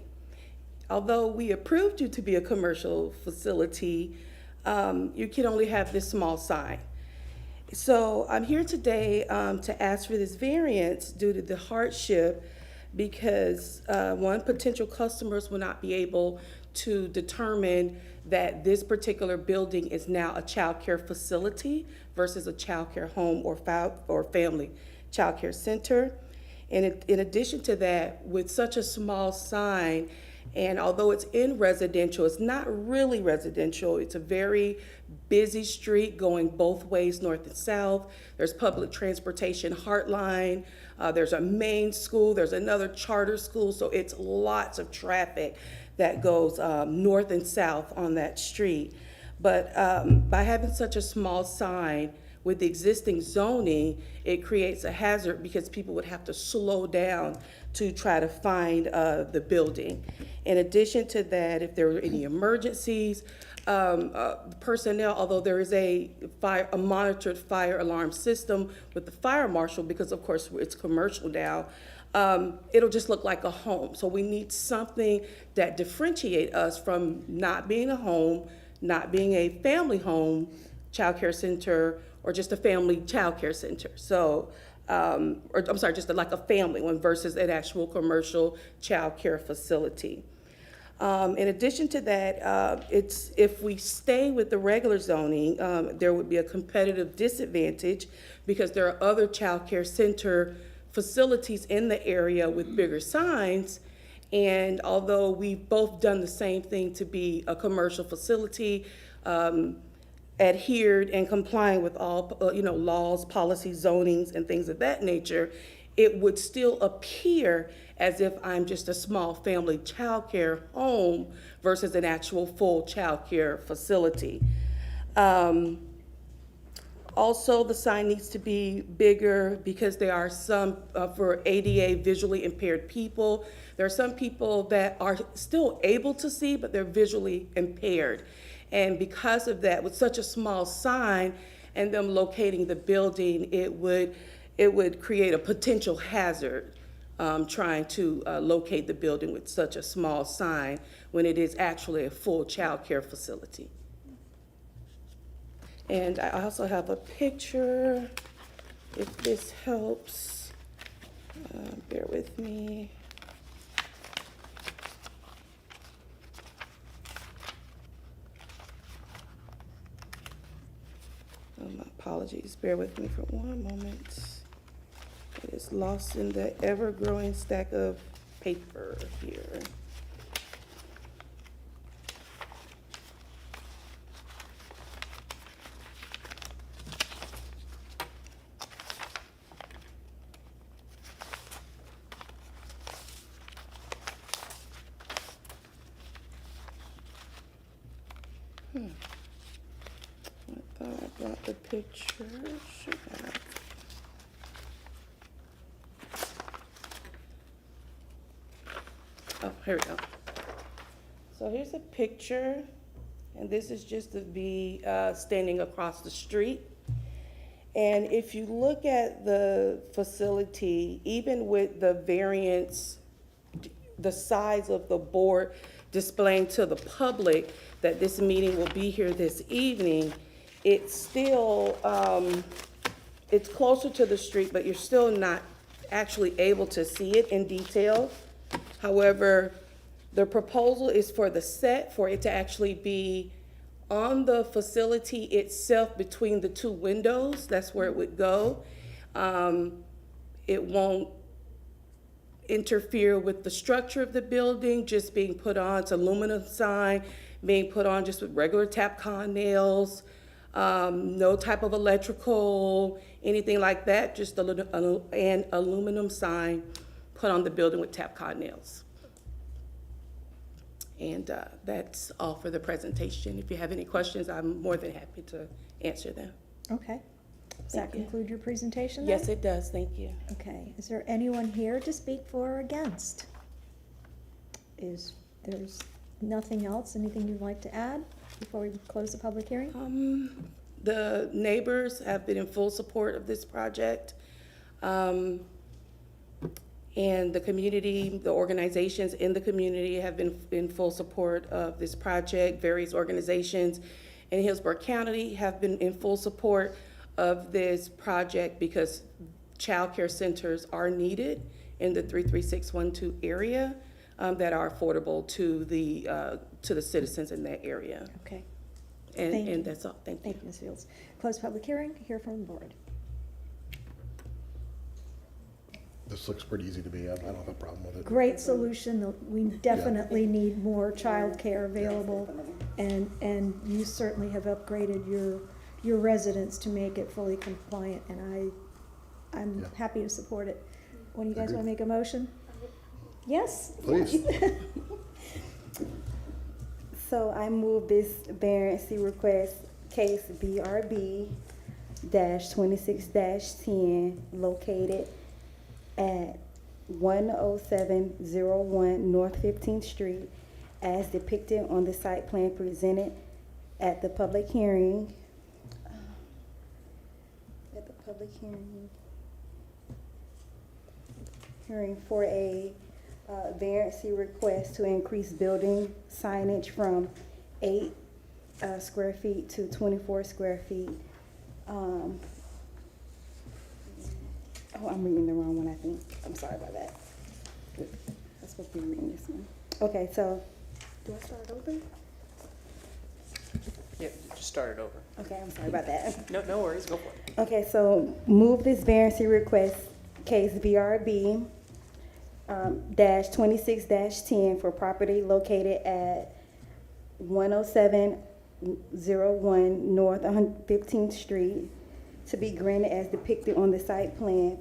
although we approved you to be a commercial facility, you can only have this small sign. So I'm here today to ask for this variance due to the hardship because one, potential customers will not be able to determine that this particular building is now a child care facility versus a child care home or family child care center. And in addition to that, with such a small sign, and although it's in residential, it's not really residential. It's a very busy street going both ways, north and south. There's public transportation, Heartline. There's a main school. There's another charter school. So it's lots of traffic that goes north and south on that street. But by having such a small sign with the existing zoning, it creates a hazard because people would have to slow down to try to find the building. In addition to that, if there were any emergencies, personnel, although there is a monitored fire alarm system with the fire marshal, because of course it's commercial now, it'll just look like a home. So we need something that differentiate us from not being a home, not being a family home, child care center, or just a family child care center. So, just like a family one versus an actual commercial child care facility. In addition to that, if we stay with the regular zoning, there would be a competitive disadvantage because there are other child care center facilities in the area with bigger signs, And although we've both done the same thing to be a commercial facility, adhered and complying with all, laws, policies, zonings, and things of that nature, it would still appear as if I'm just a small family childcare home versus an actual full childcare facility. Also, the sign needs to be bigger because there are some, for ADA visually impaired people, there are some people that are still able to see, but they're visually impaired. And because of that, with such a small sign and them locating the building, it would create a potential hazard trying to locate the building with such a small sign when it is actually a full childcare facility. And I also have a picture, if this helps. Bear with me. My apologies, bear with me for one moment. It is lost in the ever-growing stack of paper here. I thought I brought the picture. Should have. Oh, here we go. So here's a picture, and this is just to be standing across the street. And if you look at the facility, even with the variance, the size of the board displaying to the public that this meeting will be here this evening, it's still, it's closer to the street, but you're still not actually able to see it in detail. However, the proposal is for the set, for it to actually be on the facility itself between the two windows. That's where it would go. It won't interfere with the structure of the building, just being put on. It's aluminum sign, being put on just with regular Tapcon nails, no type of electrical, anything like that, just an aluminum sign put on the building with Tapcon nails. And that's all for the presentation. If you have any questions, I'm more than happy to answer them. Okay. Does that conclude your presentation then? Yes, it does. Thank you. Okay. Is there anyone here to speak for or against? There's nothing else? Anything you'd like to add before we close the public hearing? The neighbors have been in full support of this project. And the community, the organizations in the community have been in full support of this project. Various organizations in Hillsborough County have been in full support of this project because childcare centers are needed in the 33612 area that are affordable to the citizens in that area. Okay. Thank you. And that's all. Thank you. Thank you, Ms. Fields. Close public hearing, hear from the board. This looks pretty easy to me. I don't have a problem with it. Great solution. We definitely need more childcare available, and you certainly have upgraded your residence to make it fully compliant, and I'm happy to support it. When you guys want to make a motion? Yes? Please. So I move this variance request, case BRB -26-10, located at 10701 North 15th Street, as depicted on the site plan presented at the public hearing. For a variance request to increase building signage from 8 square feet to 24 square feet. Oh, I'm reading the wrong one, I think. I'm sorry about that. I'm supposed to be reading this one. Okay, so, do I start over? Yeah, just start it over. Okay, I'm sorry about that. No worries, go for it. Okay, so move this variance request, case BRB dash 26-10 for property located at 10701 North 15th Street to be granted as depicted on the site plan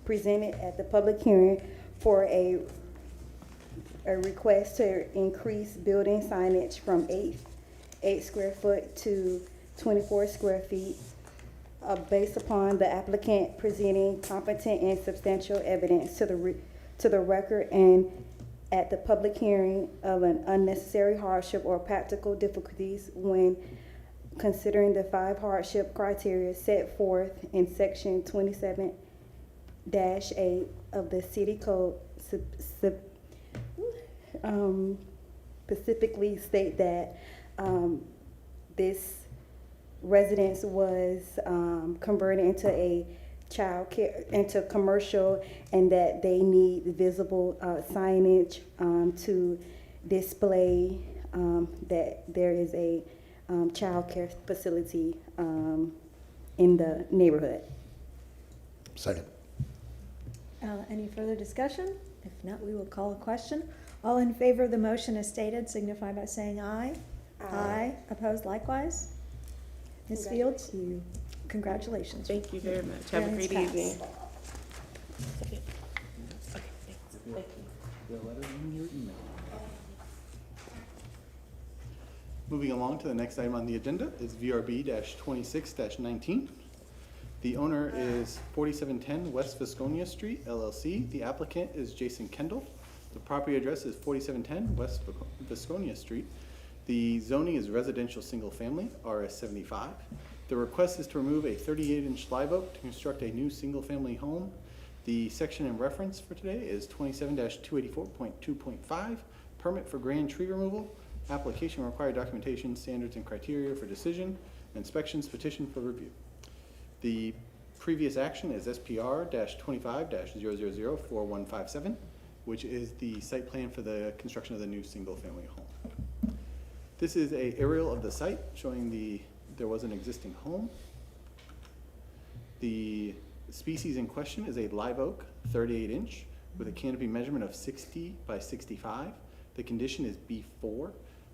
presented at the public hearing for a request to increase building signage from 8 square foot to 24 square feet based upon the applicant presenting competent and substantial evidence to the record and at the public hearing of an unnecessary hardship or practical difficulties when considering the 5 hardship criteria set forth in section 27-8 of the city code, specifically state that this residence was converted into a into commercial, and that they need visible signage to display that there is a child care facility in the neighborhood. Second. Any further discussion? If not, we will call a question. All in favor of the motion as stated signify by saying aye. Aye. Opposed likewise? Ms. Fields, congratulations. Thank you very much. Have a great Variance evening. passed. Okay, thanks. Thank you. Moving along to the next item on the agenda is VRB-26-19. The owner is 4710 West Vasconia Street, LLC. The applicant is Jason Kendall. The property address is 4710 West Vasconia Street. The zoning is residential single family, RS 75. The request is to remove a 38-inch live oak to construct a new single family home. The section in reference for today is 27-284.2.5, permit for grand tree removal, application required documentation, standards and criteria for decision, inspections, petition for review. The previous action is SPR-25-0004157, which is the site plan for the construction of the new single family home. This is an aerial of the site showing there was an existing home. The species in question is a live oak, 38-inch, with a canopy measurement of 60 by 65. The condition is B4.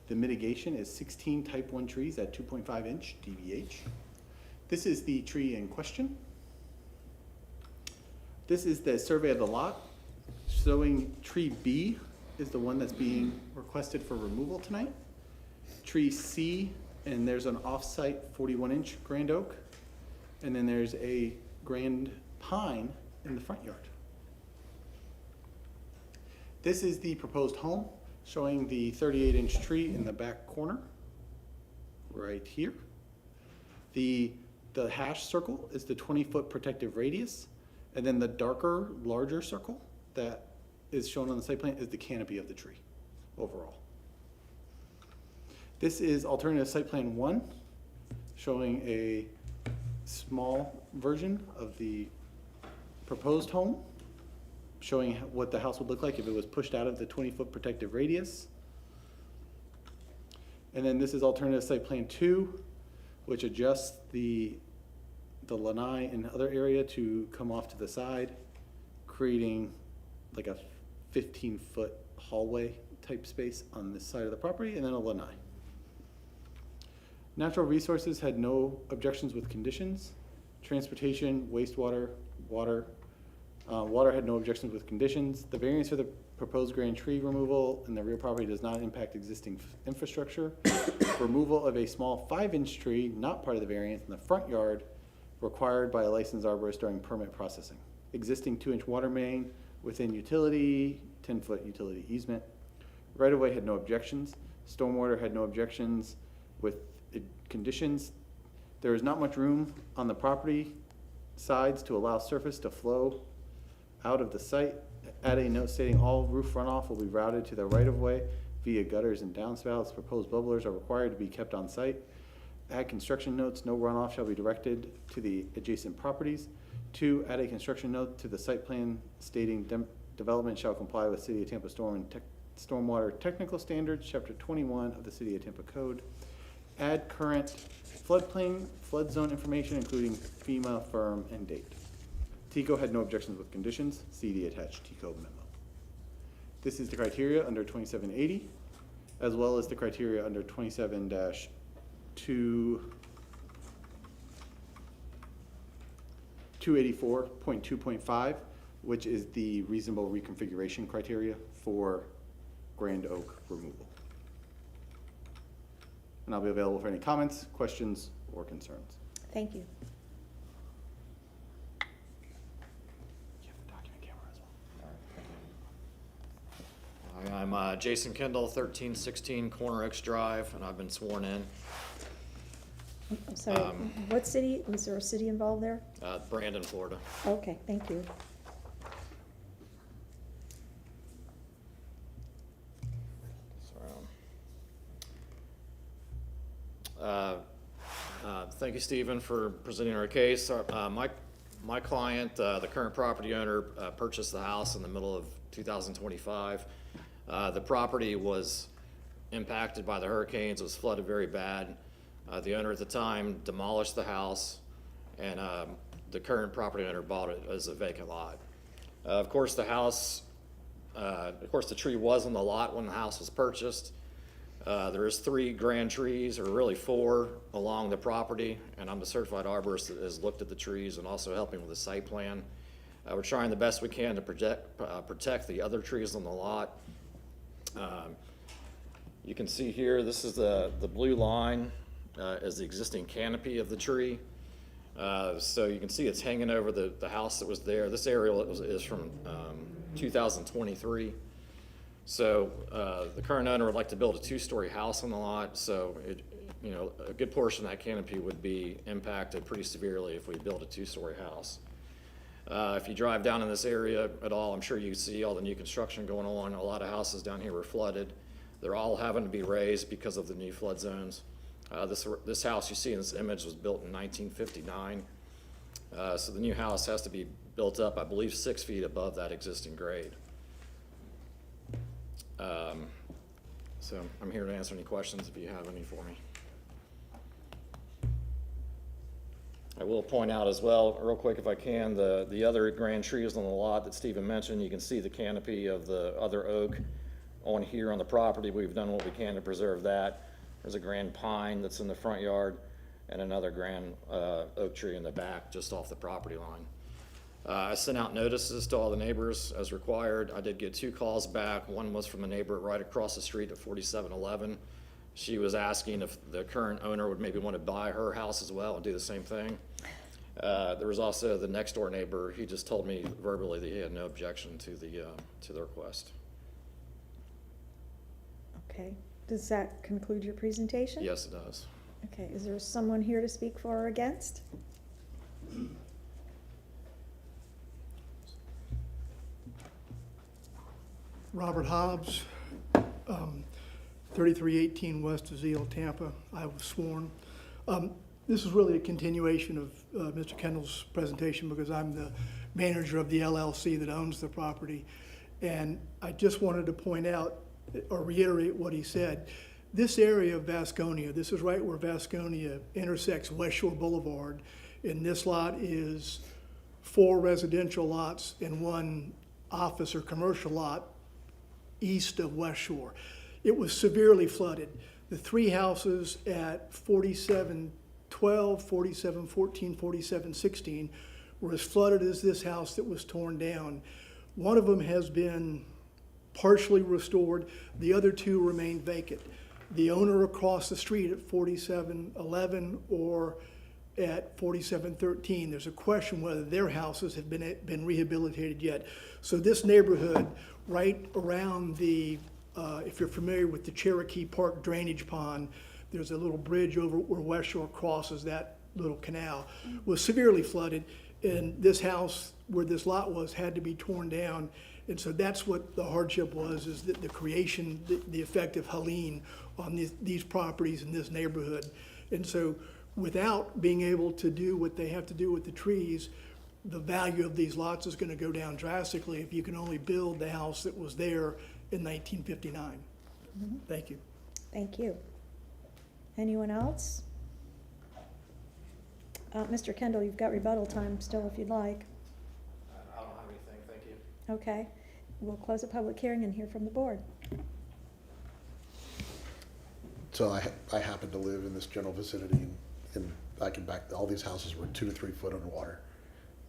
The mitigation is 16 type 1 trees at 2.5-inch DBH. This is the tree in question. This is the survey of the lot showing tree B is the one that's being requested for removal tonight. Tree C, and there's an off-site 41-inch grand oak, and then there's a grand pine in the front yard. This is the proposed home showing the 38-inch tree in the back corner right here. The hash circle is the 20-foot protective radius, and then the darker, larger circle that is shown on the site plan is the canopy of the tree overall. This is alternative site plan 1, showing a small version of the proposed home, showing what the house would look like if it was pushed out of the 20-foot protective radius. And then this is alternative site plan 2, which adjusts the lanai in the other area to come off to the side, creating like a 15-foot hallway type space on this side of the property, and then a lanai. Natural Resources had no objections with conditions. Transportation, wastewater, water had no objections with conditions. The variance for the proposed grand tree removal in the rear property does not impact existing infrastructure. Removal of a small 5-inch tree, not part of the variance, in the front yard required by a licensed arborist during permit processing. Existing 2-inch water main within utility, 10-foot utility easement. Right-of-way had no objections. Stormwater had no objections with conditions. There is not much room on the property sides to allow surface to flow out of the site. Add a note stating all roof runoff will be routed to the right-of-way via gutters and downspouts. Proposed bubblers are required to be kept on site. Add construction notes, no runoff shall be directed to the adjacent properties. 2, add a construction note to the site plan stating development shall comply with City of Tampa Stormwater Technical Standards, Chapter 21 of the City of Tampa Code. Add current floodplain, flood zone information, including FEMA, firm, and date. TECO had no objections with conditions. See the attached TECO memo. This is the criteria under 2780, as well as the criteria under 284.2.5, which is the reasonable reconfiguration criteria for grand oak removal. And I'll be available for any comments, questions, or concerns. Thank you. Hi, I'm Jason Kendall, 1316 Corner X Drive, and I've been sworn in. I'm sorry, what city, was there a city involved there? Brandon, Florida. Okay, thank you. Thank you, Stephen, for presenting our case. My client, the current property owner, purchased the house in the middle of 2025. The property was impacted by the hurricanes. It was flooded very bad. The owner at the time demolished the house, and the current property owner bought it as a vacant lot. Of course, the tree was on the lot when the house was purchased. There is 3 grand trees, or really 4, along the property, and I'm the certified arborist that has looked at the trees and also helping with the site plan. We're trying the best we can to protect the other trees on the lot. You can see here, this is the blue line is the existing canopy of the tree. So you can see it's hanging over the house that was there. This aerial is from 2023. So the current owner would like to build a 2-story house on the lot, so a good portion of that canopy would be impacted pretty severely if we build a 2-story house. If you drive down in this area at all, I'm sure you see all the new construction going on. A lot of houses down here were flooded. They're all having to be raised because of the new flood zones. This house you see in this image was built in 1959. So the new house has to be built up, I believe, 6 feet above that existing grade. So I'm here to answer any questions if you have any for me. I will point out as well, real quick if I can, the other grand trees on the lot that Stephen mentioned. You can see the canopy of the other oak on here on the property. We've done what we can to preserve that. There's a grand pine that's in the front yard and another grand oak tree in the back just off the property line. I sent out notices to all the neighbors as required. I did get 2 calls back. One was from a neighbor right across the street at 4711. She was asking if the current owner would maybe want to buy her house as well and do the same thing. There was also the next door neighbor. He just told me verbally that he had no objection to the request. Okay, does that conclude your presentation? Yes, it does. Okay, is there someone here to speak for or against? Robert Hobbs, 3318 West Azeel, Tampa. I was sworn. This is really a continuation of Mr. Kendall's presentation because I'm the manager of the LLC that owns the property. And I just wanted to point out or reiterate what he said. This area of Vasconia, this is right where Vasconia intersects West Shore Boulevard, and this lot is 4 residential lots and 1 office or commercial lot east of West Shore. It was severely flooded. The 3 houses at 4712, 4714, 4716 were as flooded as this house that was torn down. One of them has been partially restored. The other 2 remain vacant. The owner across the street at 4711 or at 4713, there's a question whether their houses have been rehabilitated yet. So this neighborhood right around the, if you're familiar with the Cherokee Park drainage pond, there's a little bridge over where West Shore crosses that little canal, was severely flooded. And this house where this lot was had to be torn down. And so that's what the hardship was, is that the creation, the effect of Helene on these properties in this neighborhood. And so without being able to do what they have to do with the trees, the value of these lots is going to go down drastically if you can only build the house that was there in 1959. Mm-hmm. Thank you. Thank you. Anyone else? Mr. Kendall, you've got rebuttal time still if you'd like. I don't have anything, thank you. Okay. we'll close the public hearing and hear from the board. So I happen to live in this general vicinity, and I can back, all these houses were 2 to 3 foot underwater.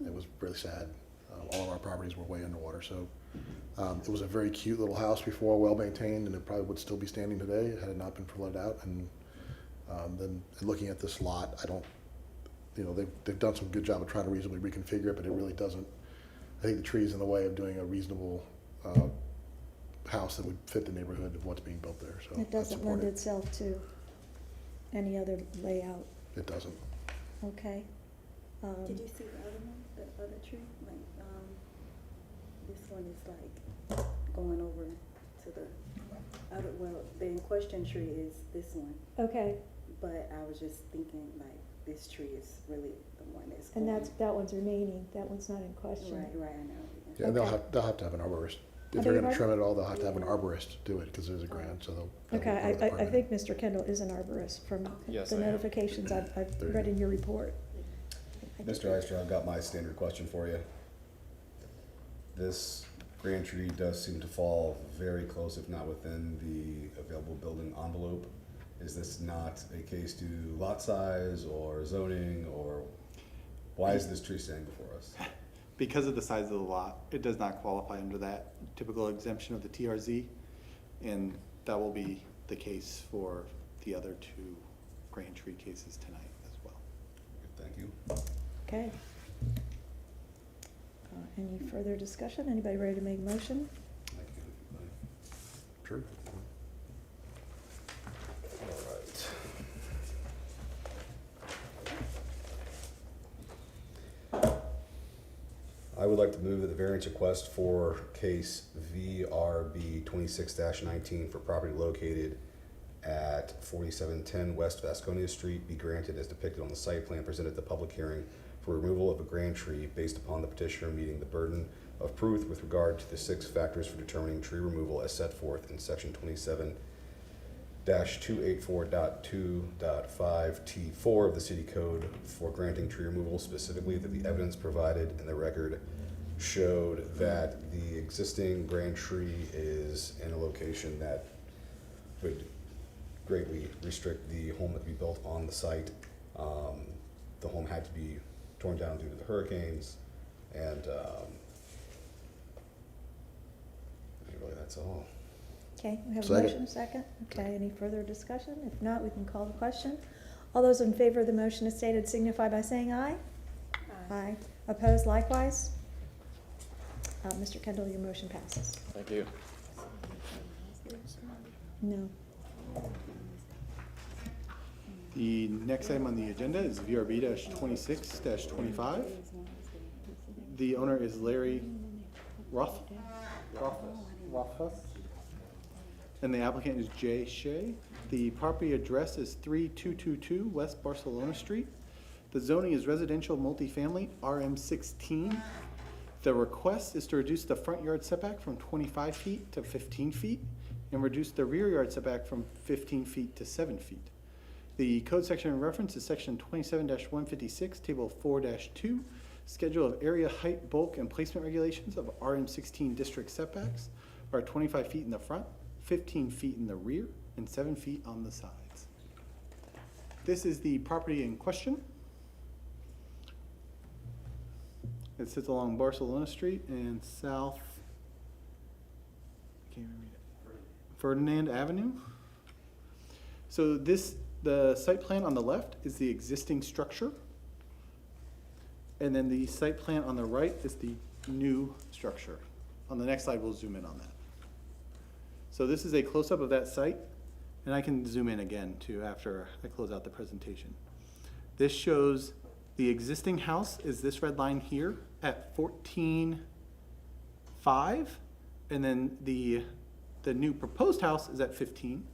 It was really sad. All of our properties were way underwater, so it was a very cute little house before, well maintained, and it probably would still be standing today had it not been flooded out. And then looking at this lot, I don't, you know, they've done some good job of trying to reasonably reconfigure it, but it really doesn't. I think the tree is in the way of doing a reasonable house that would fit the neighborhood of what's being built there. So It doesn't lend itself to any other layout, It doesn't. okay? Did you see the other one, the other tree? Like, this one is like going over to the other, well, the in question tree is this one. Okay, But I was just thinking like this tree is really the one that's and going. that one's remaining, that one's not in question. Right, I know. Yeah, and they'll Okay. have to have an arborist. I If they're beg gonna your trim it all, they'll have to have an arborist do it, because there's a grant, so they'll. Okay, that'll go to the I permit. think Mr. Kendall is an arborist from Yes, the I am. notifications I've There you read go. in your report. Mr. Eister, I've got my standard question for you. This grand tree does seem to fall very close, if not within the available building envelope. Is this not a case to lot size or zoning, or why is this tree standing before us? Because of the size of the lot, it does not qualify under that typical exemption of the TRZ, and that will be the case for the other 2 grand tree cases tonight as well. Thank you. Okay. Any further discussion? Anybody ready to make a motion? True. All right. I would like to move that the variance request for case VRB 26-19 for property located at 4710 West Vasconia Street be granted as depicted on the site plan presented at the public hearing for removal of a grand tree based upon the petitioner meeting the burden of proof with regard to the 6 factors for determining tree removal as set forth in section 27-284.2.5 T4 of the city code for granting tree removal, specifically that the evidence provided in the record showed that the existing grand tree is in a location that would greatly restrict the home that we built on the site. The home had to be torn down due to the hurricanes, and really that's all. Okay, we have a Second. motion, second. Okay, any further discussion? If not, we can call the question. All those in favor of the motion as stated signify by saying aye. Aye. Opposed likewise? Mr. Kendall, your motion passes. Thank you. No. The next item on the agenda is VRB-26-25. The owner is Larry Rothfuss, and the applicant is Jay Shea. The property address is 3222 West Barcelona Street. The zoning is residential multifamily, RM16. The request is to reduce the front yard setback from 25 feet to 15 feet and reduce the rear yard setback from 15 feet to 7 feet. The code section in reference is section 27-156, table 4-2, schedule of area, height, bulk, and placement regulations of RM16 district setbacks are 25 feet in the front, 15 feet in the rear, and 7 feet on the sides. This is the property in question. It sits along Barcelona Street and South, I can't remember it, Ferdinand Avenue. So the site plan on the left is the existing structure, and then the site plan on the right is the new structure. On the next slide, we'll zoom in on that. So this is a close-up of that site, and I can zoom in again too after I close out the presentation. This shows the existing house is this red line here at 14.5, and then the new proposed house is at 15.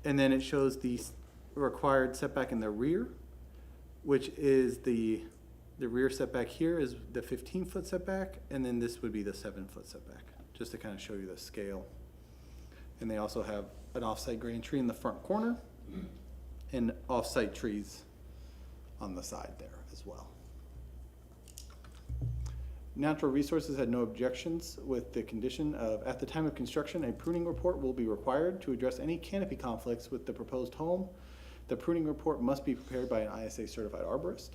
And then it shows the required setback in the rear, which is the rear setback here is the 15-foot setback, and then this would be the 7-foot setback, just to kind of show you the scale. And they also have an off-site grand tree in the front corner and off-site trees on the side there as well. Natural Resources had no objections with the condition of, at the time of construction, a pruning report will be required to address any canopy conflicts with the proposed home. The pruning report must be prepared by an ISA certified arborist.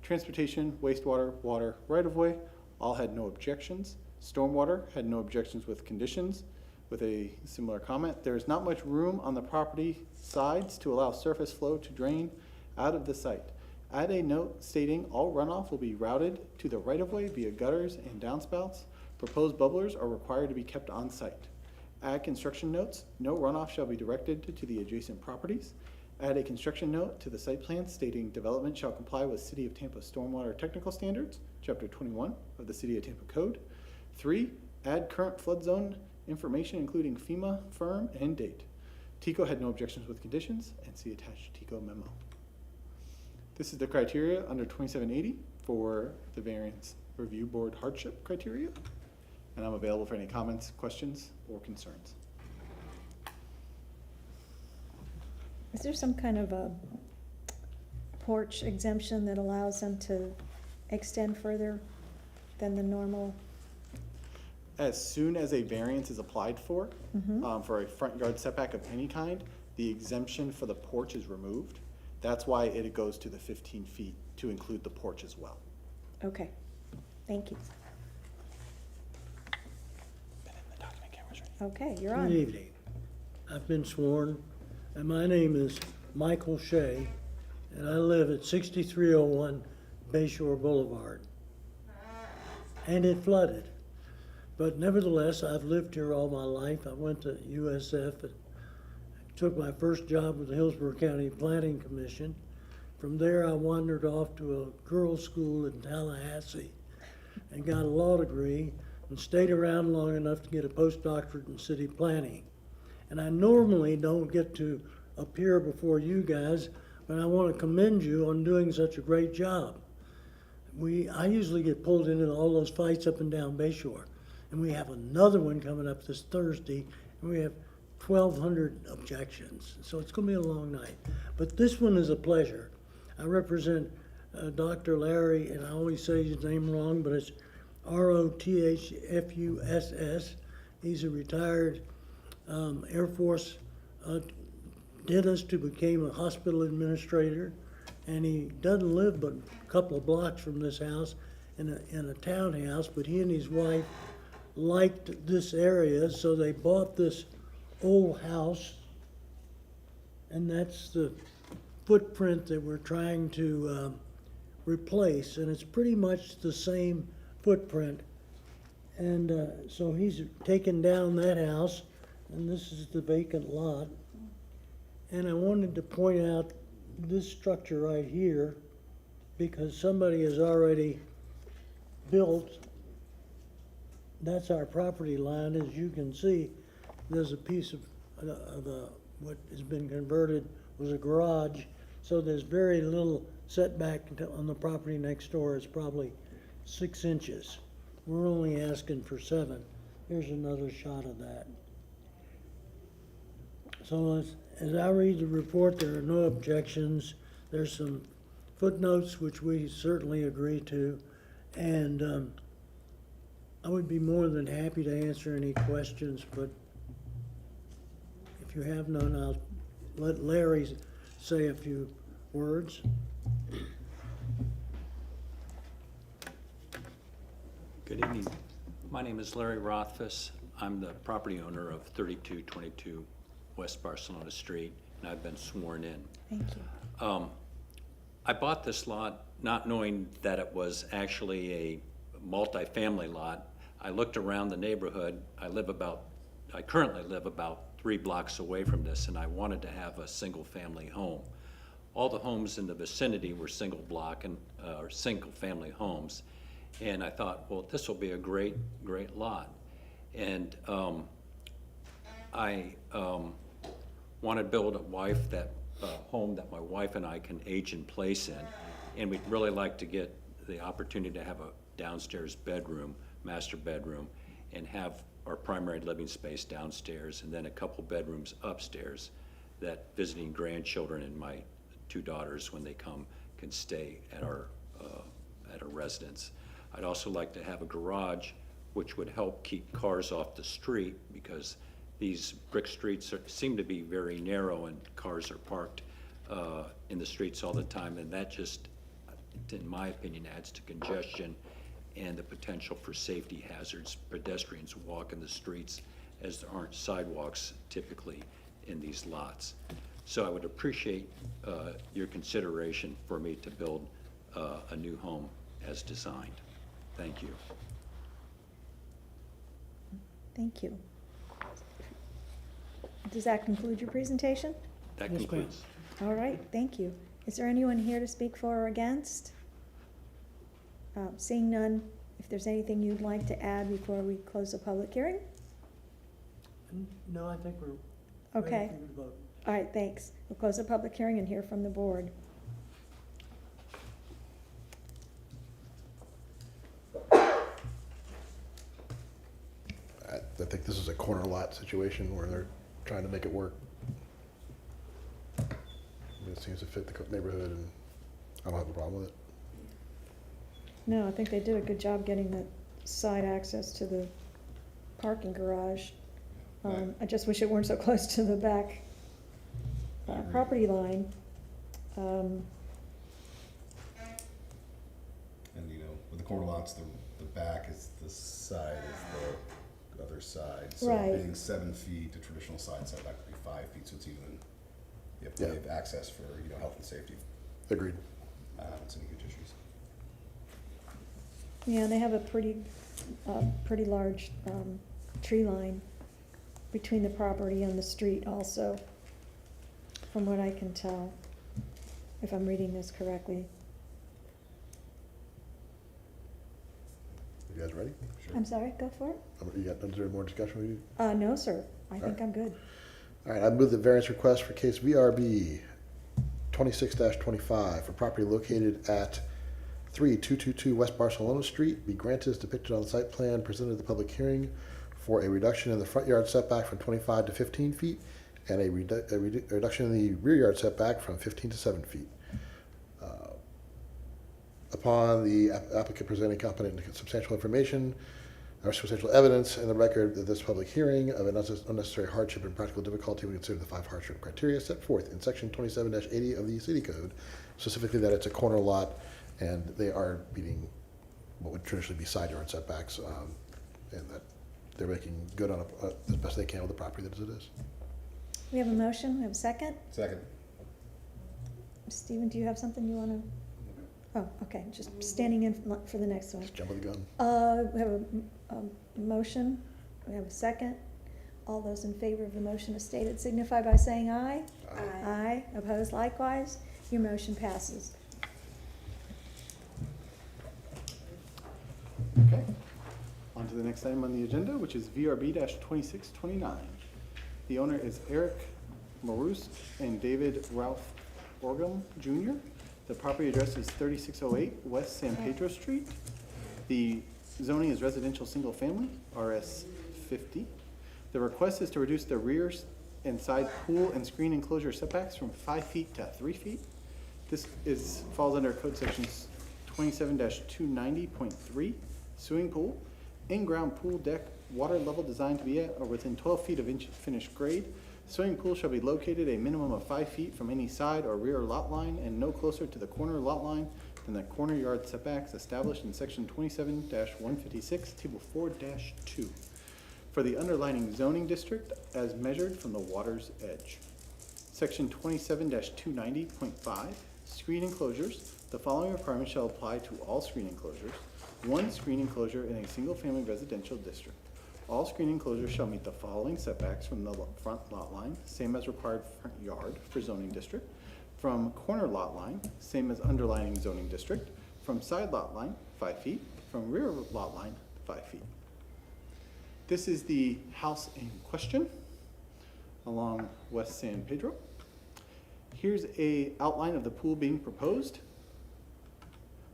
Transportation, wastewater, water, right-of-way, all had no objections. Stormwater had no objections with conditions. With a similar comment, there is not much room on the property sides to allow surface flow to drain out of the site. Add a note stating all runoff will be routed to the right-of-way via gutters and downspouts. Proposed bubblers are required to be kept on site. Add construction notes, no runoff shall be directed to the adjacent properties. Add a construction note to the site plan stating development shall comply with City of Tampa Stormwater Technical Standards, Chapter 21 of the City of Tampa Code. 3, add current flood zone information including FEMA, firm, and date. TECO had no objections with conditions, and see attached TECO memo. This is the criteria under 2780 for the variance review board hardship criteria, and I'm available for any comments, questions, or concerns. Is there some kind of a porch exemption that allows them to extend further than the normal? As soon as a variance is applied for a front yard setback of any kind, the exemption for the porch is removed. That's why it goes to the 15 feet to include the porch as well. Okay, thank you. Okay, you're on. Good evening. I've been sworn, and my name is Michael Shea, and I live at 6301 Bayshore Boulevard. And it flooded. But nevertheless, I've lived here all my life. I went to USF and took my first job with the Hillsborough County Planning Commission. From there, I wandered off to a girls' school in Tallahassee and got a law degree and stayed around long enough to get a postdoctorate in city planning. And I normally don't get to appear before you guys, but I want to commend you on doing such a great job. I usually get pulled into all those fights up and down Bayshore, and we have another one coming up this Thursday, and we have 1,200 objections, so it's going to be a long night. But this one is a pleasure. I represent Dr. Larry, and I always say his name wrong, but it's Rothfuss. He's a retired Air Force dentist who became a hospital administrator, and he doesn't live but a couple of blocks from this house in a townhouse, but he and his wife liked this area, so they bought this old house, and that's the footprint that we're trying to replace, and it's pretty much the same footprint. And so he's taken down that house, and this is the vacant lot. And I wanted to point out this structure right here because somebody has already built. That's our property line. As you can see, there's a piece of what has been converted was a garage, so there's very little setback on the property next door. It's probably 6 inches. We're only asking for 7. Here's another shot of that. So as I read the report, there are no objections. There's some footnotes which we certainly agree to, and I would be more than happy to answer any questions, but if you have none, I'll let Larry say a few words. Good evening. My name is Larry Rothfuss. I'm the property owner of 3222 West Barcelona Street, and I've been sworn in. Thank you. I bought this lot not knowing that it was actually a multi-family lot. I looked around the neighborhood. I currently live about 3 blocks away from this, and I wanted to have a single-family home. All the homes in the vicinity were single family homes, and I thought, well, this will be a great lot. And I wanted to build a home that my wife and I can age in place in, and we'd really like to get the opportunity to have a downstairs bedroom, master bedroom, and have our primary living space downstairs, and then a couple bedrooms upstairs that visiting grandchildren and my 2 daughters, when they come, can stay at our residence. I'd also like to have a garage, which would help keep cars off the street, because these brick streets seem to be very narrow and cars are parked in the streets all the time, and that just, in my opinion, adds to congestion and the potential for safety hazards. Pedestrians walk in the streets as there aren't sidewalks typically in these lots. So I would appreciate your consideration for me to build a new home as designed. Thank you. Thank you. Does that conclude your presentation? That Yes, ma'am. concludes. All right, thank you. Is there anyone here to speak for or against? Seeing none, if there's anything you'd like to add before we close the public hearing? No, I think we're ready Okay. for you to vote. All right, thanks. We'll close the public hearing and hear from the board. I think this is a corner lot situation where they're trying to make it work. It seems to fit the neighborhood, and I don't have a problem with it. No, I think they did a good job getting the side access to the parking garage. I just wish it weren't so close to the back property line. And, you know, with the corner lots, the back is the side is the other side. So Right. being 7 feet, the traditional side setback would be 5 feet, so it's even, you have plenty of access for, you know, health and safety. Agreed. I haven't seen any huge issues. Yeah, and they have a pretty large tree line between the property and the street also, from what I can tell, if I'm reading this correctly. You guys ready? Sure. I'm sorry, go for it. Is there more discussion with you? No, sir. I think I'm good. All right, I move the variance request for case VRB 26-25 for property located at 3222 West Barcelona Street be granted as depicted on the site plan presented at the public hearing for a reduction in the front yard setback from 25 to 15 feet and a reduction in the rear yard setback from 15 to 7 feet. Upon the applicant presenting competent and substantial information or substantial evidence in the record of this public hearing of an unnecessary hardship and practical difficulty, we consider the 5 hardship criteria set forth in section 27-80 of the city code, specifically that it's a corner lot and they are meeting what would traditionally be side yard setbacks, and that they're making good on as best they can with the property that as it is. We have a motion, we have a second. Second. Stephen, do you have something you want to? Oh, okay, just standing in for the next one. Just jump with the gun. We have a motion, we have a second. All those in favor of the motion as stated signify by saying aye. Aye. Aye, opposed likewise. Your motion passes. Okay. On to the next item on the agenda, which is VRB-2629. The owner is Eric Marouse and David Ralph Orgum Jr. The property address is 3608 West San Pedro Street. The zoning is residential single family, RS 50. The request is to reduce the rear and side pool and screen enclosure setbacks from 5 feet to 3 feet. This falls under code sections 27-290.3, swimming pool, in-ground pool deck, water level designed to be at or within 12 feet of finished grade. Swimming pool shall be located a minimum of 5 feet from any side or rear lot line and no closer to the corner lot line than the corner yard setbacks established in section 27-156, table 4-2 for the underlining zoning district as measured from the water's edge. Section 27-290.5, screen enclosures. The following requirements shall apply to all screen enclosures. 1 screen enclosure in a single-family residential district. All screen enclosures shall meet the following setbacks from the front lot line, same as required front yard for zoning district. From corner lot line, same as underlining zoning district. From side lot line, 5 feet. From rear lot line, 5 feet. This is the house in question along West San Pedro. Here's a outline of the pool being proposed.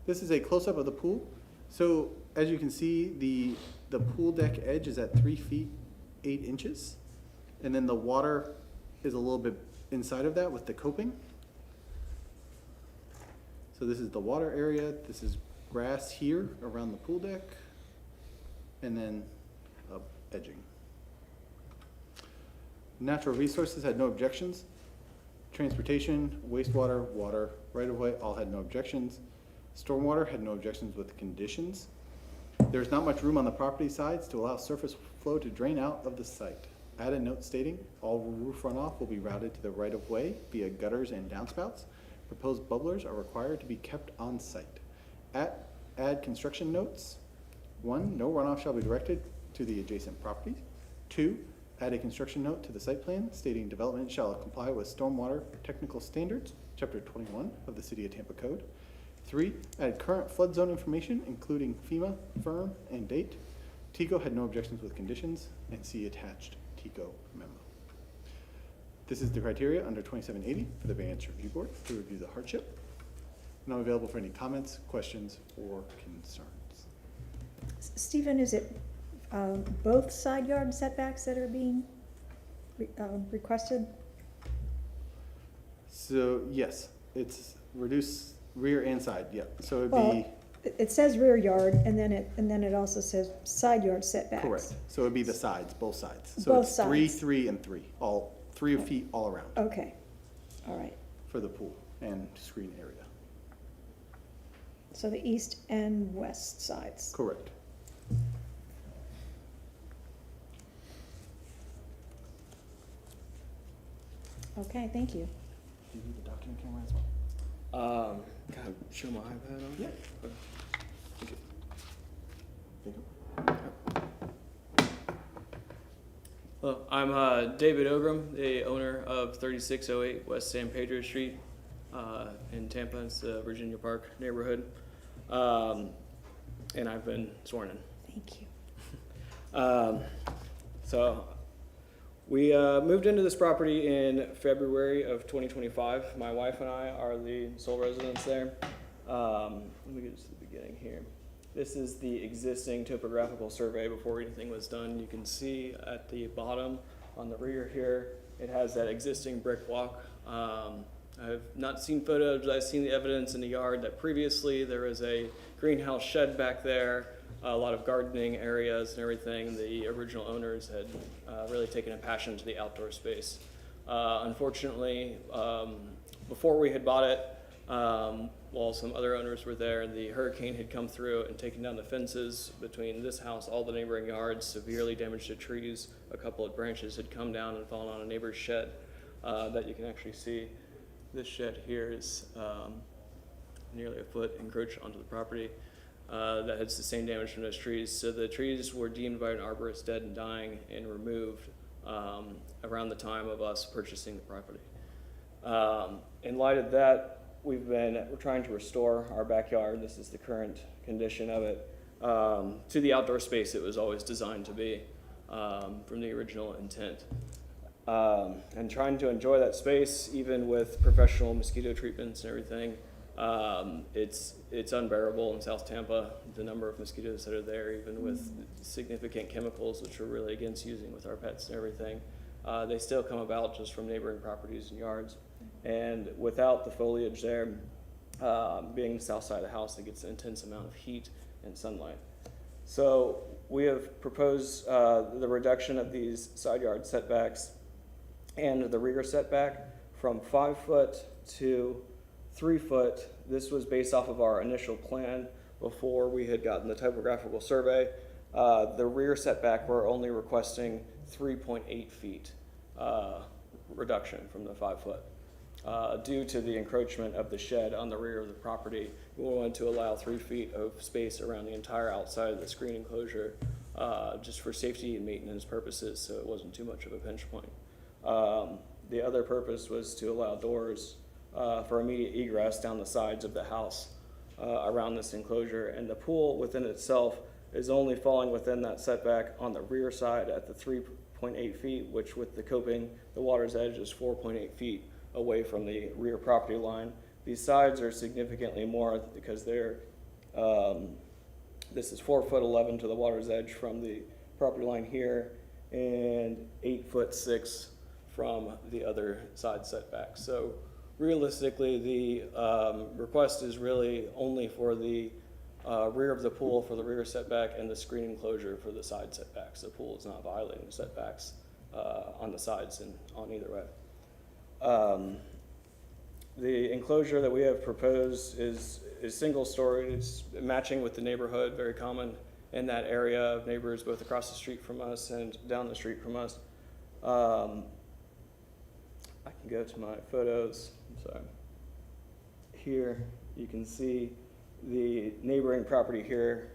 This is a close-up of the pool. So as you can see, the pool deck edge is at 3 feet 8 inches. And then the water is a little bit inside of that with the coping. So this is the water area. This is grass here around the pool deck, and then edging. Natural resources had no objections. Transportation, wastewater, water, right-of-way, all had no objections. Stormwater had no objections with conditions. There's not much room on the property sides to allow surface flow to drain out of the site. Add a note stating all roof runoff will be routed to the right-of-way via gutters and downspouts. Proposed bubblers are required to be kept on site. Add construction notes. 1, no runoff shall be directed to the adjacent properties. 2, add a construction note to the site plan stating development shall comply with stormwater technical standards, Chapter 21 of the City of Tampa Code. 3, add current flood zone information, including FEMA, firm, and date. TICO had no objections with conditions, and see attached TICO memo. This is the criteria under 2780 for the Variance Review Board to review the hardship. And I'm available for any comments, questions, or concerns. Stephen, is it both side yard setbacks that are being requested? So yes, it's reduce rear and side, yeah. So it'd be, Well, it says rear yard, and then it also says side yard setbacks. correct. So it'd be the sides, both sides. So Both it's 3, sides. 3, and 3, all 3 feet all around Okay, all right. for the pool and screen area. So the east and west sides. Correct. Okay, thank you. Do you need the document camera as well? Can I show my iPad on? Yeah. Okay. Thank you. Hello, I'm David Ogram, the owner of 3608 West San Pedro Street in Tampa. It's the Virginia Park neighborhood. And I've been sworn in. Thank you. So we moved into this property in February of 2025. My wife and I are the sole residents there. Let me get to the beginning here. This is the existing topographical survey before anything was done. You can see at the bottom on the rear here, it has that existing brick walk. I've not seen photos, but I've seen the evidence in the yard that previously there was a greenhouse shed back there, a lot of gardening areas and everything. The original owners had really taken a passion to the outdoor space. Unfortunately, before we had bought it, while some other owners were there, the hurricane had come through and taken down the fences between this house, all the neighboring yards, severely damaged the trees. A couple of branches had come down and fallen on a neighbor's shed that you can actually see. This shed here is nearly a foot encroached onto the property that had sustained damage from those trees. So the trees were deemed by an arborist dead and dying and removed around the time of us purchasing the property. In light of that, we're trying to restore our backyard. This is the current condition of it to the outdoor space it was always designed to be from the original intent. And trying to enjoy that space, even with professional mosquito treatments and everything, it's unbearable in South Tampa, the number of mosquitoes that are there, even with significant chemicals, which we're really against using with our pets and everything. They still come about just from neighboring properties and yards. And without the foliage there, being the south side of the house, it gets an intense amount of heat and sunlight. So we have proposed the reduction of these side yard setbacks and the rear setback from 5 foot to 3 foot. This was based off of our initial plan before we had gotten the topographical survey. The rear setback, we're only requesting 3.8 feet reduction from the 5 foot. Due to the encroachment of the shed on the rear of the property, we wanted to allow 3 feet of space around the entire outside of the screen enclosure just for safety and maintenance purposes, so it wasn't too much of a pinch point. The other purpose was to allow doors for immediate egress down the sides of the house around this enclosure, and the pool within itself is only falling within that setback on the rear side at the 3.8 feet, which with the coping, the water's edge is 4.8 feet away from the rear property line. These sides are significantly more because they're, this is 4'11" to the water's edge from the property line here and 8'6" from the other side setback. So realistically, the request is really only for the rear of the pool for the rear setback and the screen enclosure for the side setbacks. The pool is not violating the setbacks on the sides and on either way. The enclosure that we have proposed is single story. It's matching with the neighborhood, very common in that area of neighbors both across the street from us and down the street from us. I can go to my photos. Sorry. Here you can see the neighboring property here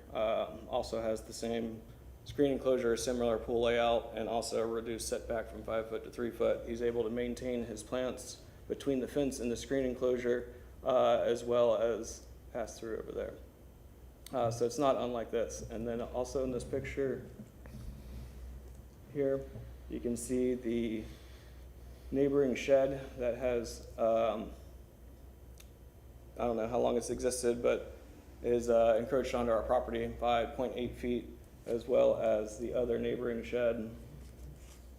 also has the same screen enclosure, similar pool layout, and also a reduced setback from 5 foot to 3 foot. He's able to maintain his plants between the fence and the screen enclosure, as well as pass through over there. So it's not unlike this. And then also in this picture here, you can see the neighboring shed that has, I don't know how long it's existed, but is encroached onto our property by 0.8 feet, as well as the other neighboring shed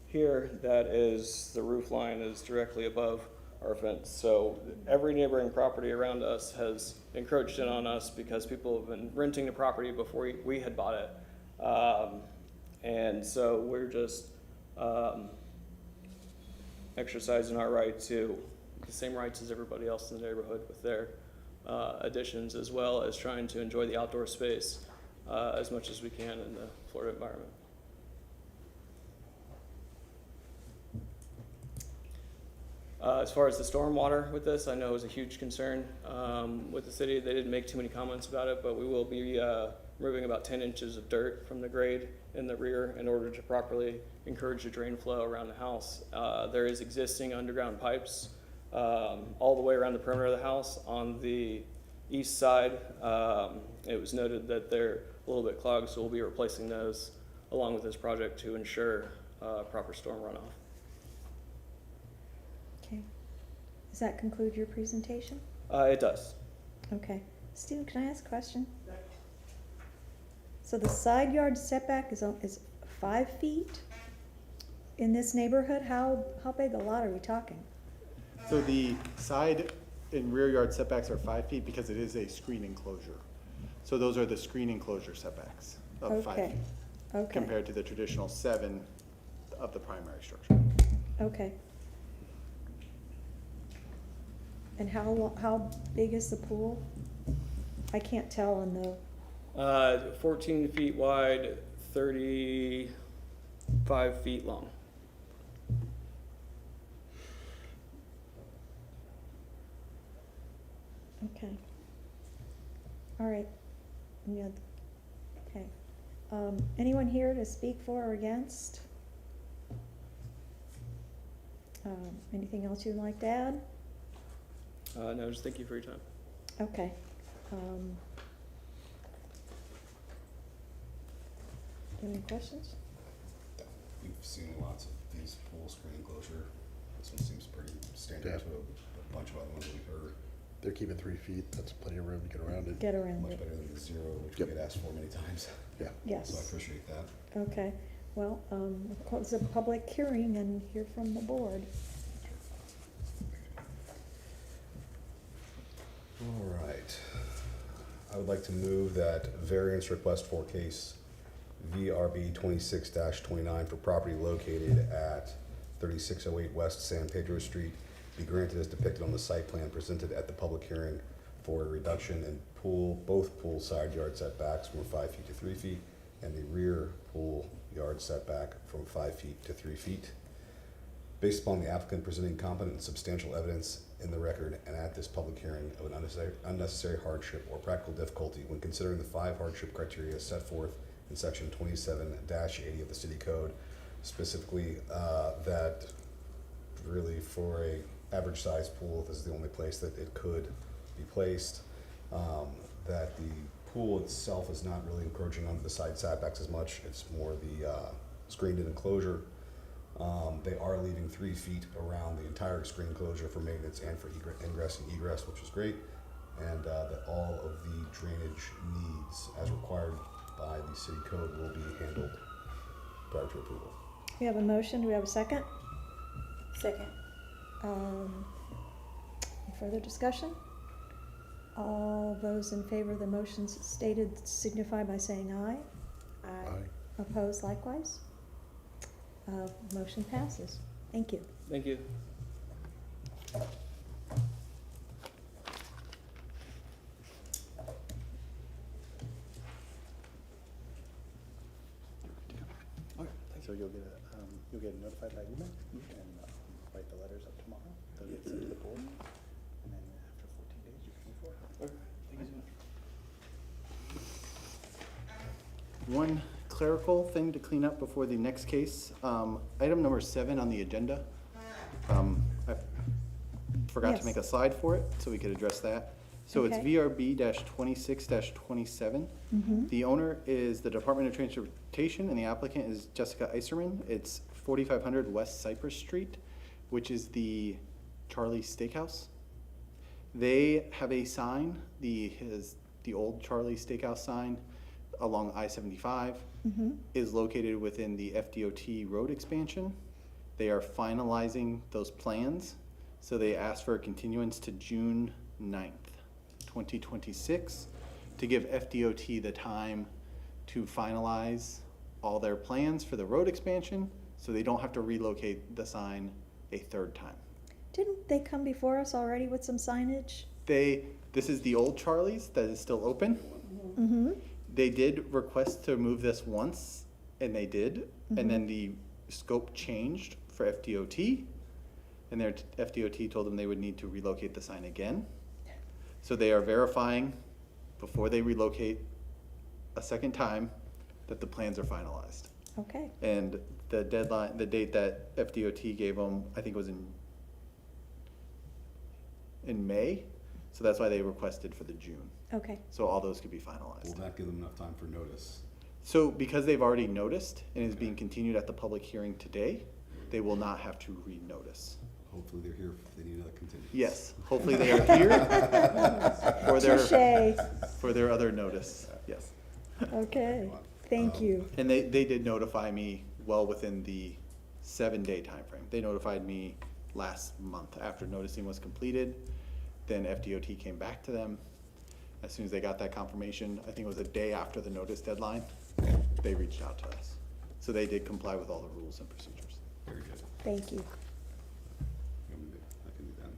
here that is, the roof line is directly above our fence. So every neighboring property around us has encroached in on us because people have been renting the property before we had bought it. And so we're just exercising our right to the same rights as everybody else in the neighborhood with their additions, as well as trying to enjoy the outdoor space as much as we can in the Florida environment. As far as the stormwater with this, I know it was a huge concern with the city. They didn't make too many comments about it, but we will be removing about 10 inches of dirt from the grade in the rear in order to properly encourage the drain flow around the house. There is existing underground pipes all the way around the perimeter of the house. On the east side, it was noted that they're a little bit clogged, so we'll be replacing those along with this project to ensure proper storm runoff. Okay. Does that conclude your presentation? It does. Okay. Stephen, can I ask a question? So the side yard setback is 5 feet in this neighborhood? How big a lot are we talking? So the side and rear yard setbacks are 5 feet because it is a screen enclosure. So those are the screen enclosure setbacks of 5 feet. Okay. Compared to the traditional 7 of the primary structure. Okay. And how big is the pool? I can't tell on the, 14 feet wide, 35 feet long. okay. All right. Yeah. Okay. Anyone here to speak for or against? Anything else you'd like to add? No, just thank you for your time. Okay. Any questions? We've seen lots of these pool screen enclosure. This one seems pretty standard to a bunch of other ones we've heard. They're keeping 3 feet, that's plenty of room to get around it. Get around Much it. better than the 0, which we get asked for many times. Yeah. Yes. So I appreciate that. Okay. Well, we'll close the public hearing and hear from the board. All right. I would like to move that variance request for case VRB 26-29 for property located at 3608 West San Pedro Street be granted as depicted on the site plan presented at the public hearing for a reduction in both pool side yard setbacks from 5 feet to 3 feet and the rear pool yard setback from 5 feet to 3 feet. Based upon the applicant presenting competent and substantial evidence in the record and at this public hearing of an unnecessary hardship or practical difficulty when considering the 5 hardship criteria set forth in section 27-80 of the city code, specifically that really for a average size pool, this is the only place that it could be placed, that the pool itself is not really encroaching onto the side setbacks as much, it's more the screened in enclosure. They are leaving 3 feet around the entire screen enclosure for maintenance and for ingress and egress, which is great, and that all of the drainage needs as required by the city code will be handled prior to approval. We have a motion. Do we have a second? Second. Any further discussion? All those in favor of the motions stated signify by saying aye. Aye. Opposed likewise? Motion passes. Thank you. Thank you. So you'll get notified by email and write the letters up tomorrow. They'll get sent to the board, and then after 14 days, you can move forward. Okay, thank you so much. One clerical thing to clean up before the next case. Item number 7 on the agenda. I forgot Yes. to make a slide for it, so we could address that. So it's Okay. VRB-26-27. The owner is the Department of Transportation, and the applicant is Jessica Iserman. It's 4500 West Cypress Street, which is the Charlie's Steakhouse. They have a sign, the old Charlie's Steakhouse sign along I-75 is located within the FDOT road expansion. They are finalizing those plans, so they asked for a continuance to June 9th, 2026, to give FDOT the time to finalize all their plans for the road expansion, so they don't have to relocate the sign a third time. Didn't they come before us already with some signage? This is the old Charlie's that is still open. They did request to move this once, and they did, and then the scope changed for FDOT, and their FDOT told them they would need to relocate the sign again. So they are verifying before they relocate a second time that the plans are finalized. Okay. And the deadline, the date that FDOT gave them, I think was in May, so that's why they requested for the June. Okay. So all those could be finalized. Will that give them enough time for notice? So because they've already noticed and is being continued at the public hearing today, they will not have to re-notice. Hopefully they're here if they need another continuance. Yes, hopefully they are here Touche. for their other notice, yes. Okay, thank you. And they did notify me well within the 7-day time frame. They notified me last month after noticing was completed. Then FDOT came back to them. As soon as they got that confirmation, I think it was a day after the notice deadline, they reached out to us. So they did comply with all the rules and procedures. Very good. Thank you. I can do that.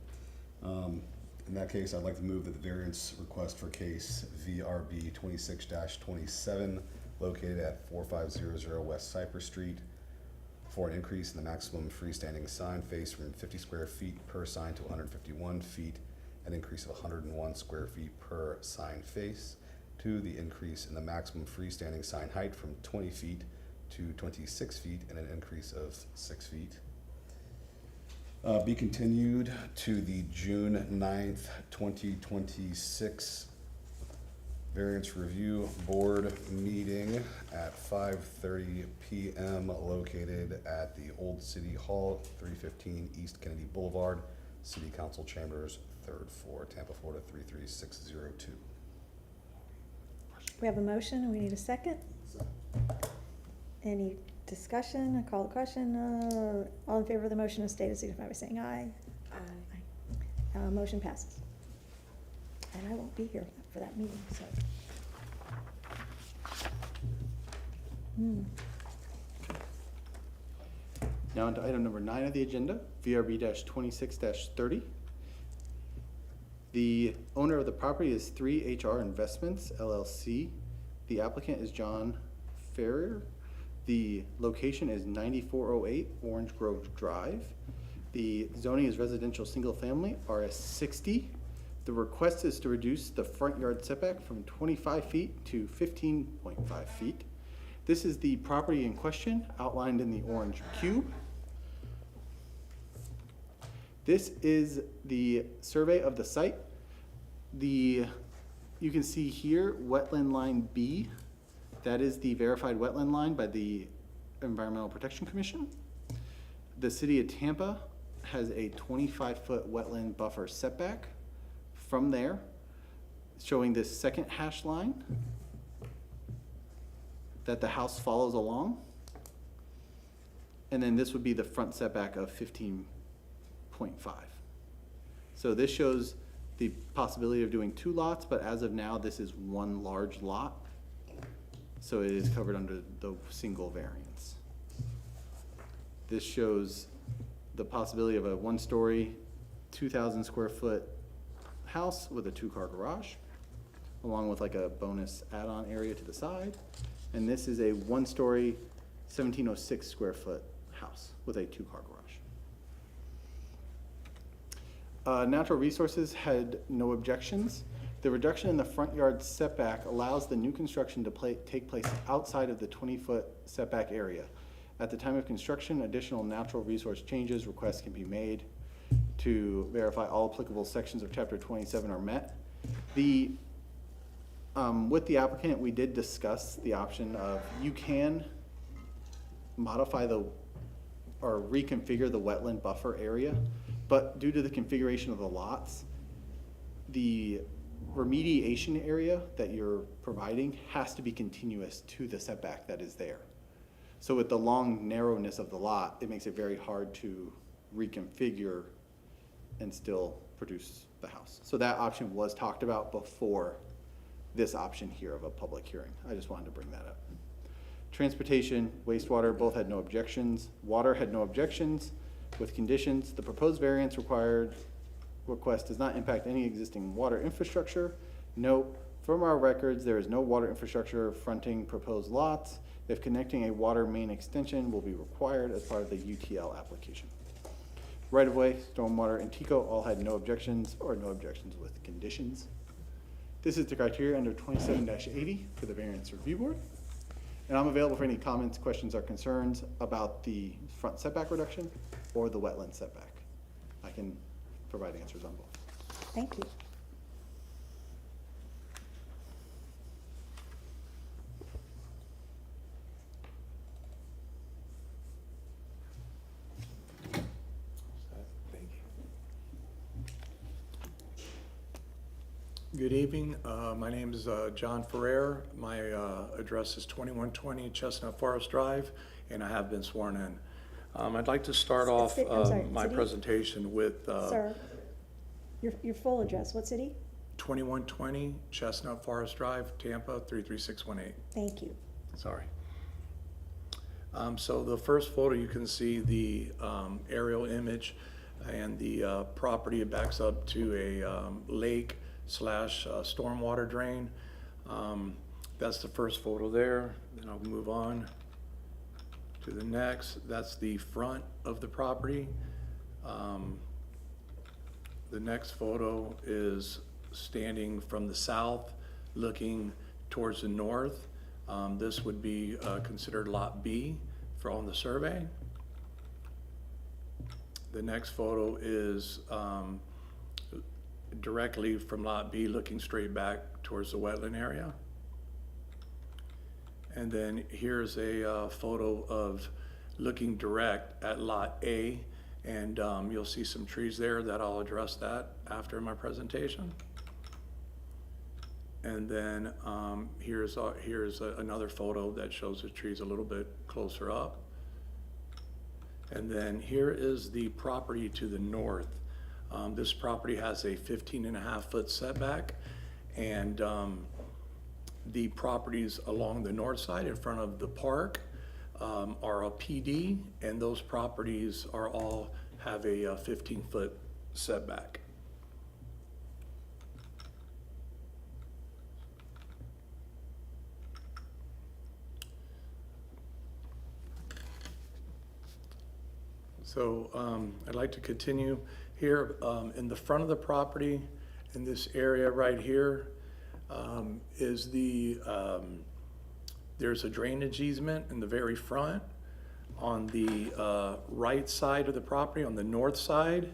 In that case, I'd like to move that the variance request for case VRB 26-27, located at 4500 West Cypress Street, for an increase in the maximum freestanding sign face from 50 square feet per sign to 151 feet, an increase of 101 square feet per sign face, to the increase in the maximum freestanding sign height from 20 feet to 26 feet, and an increase of 6 feet. Be continued to the June 9th, 2026 Variance Review Board meeting at 5:30 p.m. located at the Old City Hall, 315 East Kennedy Boulevard, City Council Chambers, 3rd floor, Tampa, Florida, 33602. We have a motion, and we need a second. Any discussion? I call the question. All in favor of the motion as stated, signify by saying aye. Aye. Motion passes. And I won't be here for that meeting, so. Now on to item number 9 of the agenda, VRB-26-30. The owner of the property is 3HR Investments, LLC. The applicant is John Ferrer. The location is 9408 Orange Grove Drive. The zoning is residential single family, RS 60. The request is to reduce the front yard setback from 25 feet to 15.5 feet. This is the property in question outlined in the orange cube. This is the survey of the site. You can see here wetland line B. That is the verified wetland line by the Environmental Protection Commission. The city of Tampa has a 25-foot wetland buffer setback from there, showing this second hash line that the house follows along. And then this would be the front setback of 15.5. So this shows the possibility of doing 2 lots, but as of now, this is 1 large lot. So it is covered under the single variance. This shows the possibility of a 1-story, 2,000 square foot house with a 2-car garage, along with like a bonus add-on area to the side. And this is a 1-story, 1,706 square foot house with a 2-car garage. Natural Resources had no objections. The reduction in the front yard setback allows the new construction to take place outside of the 20-foot setback area. At the time of construction, additional natural resource changes requests can be made to verify all applicable sections of Chapter 27 are met. With the applicant, we did discuss the option of you can modify or reconfigure the wetland buffer area, but due to the configuration of the lots, the remediation area that you're providing has to be continuous to the setback that is there. So with the long narrowness of the lot, it makes it very hard to reconfigure and still produce the house. So that option was talked about before this option here of a public hearing. I just wanted to bring that up. Transportation, wastewater, both had no objections. Water had no objections with conditions. The proposed variance request does not impact any existing water infrastructure. Note, from our records, there is no water infrastructure fronting proposed lots. If connecting a water main extension will be required as part of the UTL application. Right-of-way, stormwater, and TICO all had no objections or no objections with conditions. This is the criteria under 27-80 for the Variance Review Board. And I'm available for any comments, questions, or concerns about the front setback reduction or the wetland setback. I can provide answers on both. Thank you. Good evening. My name is John Ferrer. My address is 2120 Chestnut Forest Drive, and I have been sworn in. I'd like to start off my city? presentation with Sir, your full address, what city? 2120 Chestnut Forest Drive, Tampa 33618. Thank you. Sorry. So the first photo, you can see the aerial image, and the property backs up to a lake / stormwater drain. That's the first photo there. Then I'll move on to the next. That's the front of the property. The next photo is standing from the south looking towards the north. This would be considered Lot B on the survey. The next photo is directly from Lot B looking straight back towards the wetland area. And then here's a photo of looking direct at Lot A, and you'll see some trees there that I'll address that after my presentation. And then here's another photo that shows the trees a little bit closer up. And then here is the property to the north. This property has a 15.5-foot setback, and the properties along the north side in front of the park are a PD, and those properties are all have a 15-foot setback. So I'd like to continue here in the front of the property. In this area right here is there's a drainage easement in the very front. On the right side of the property, on the north side,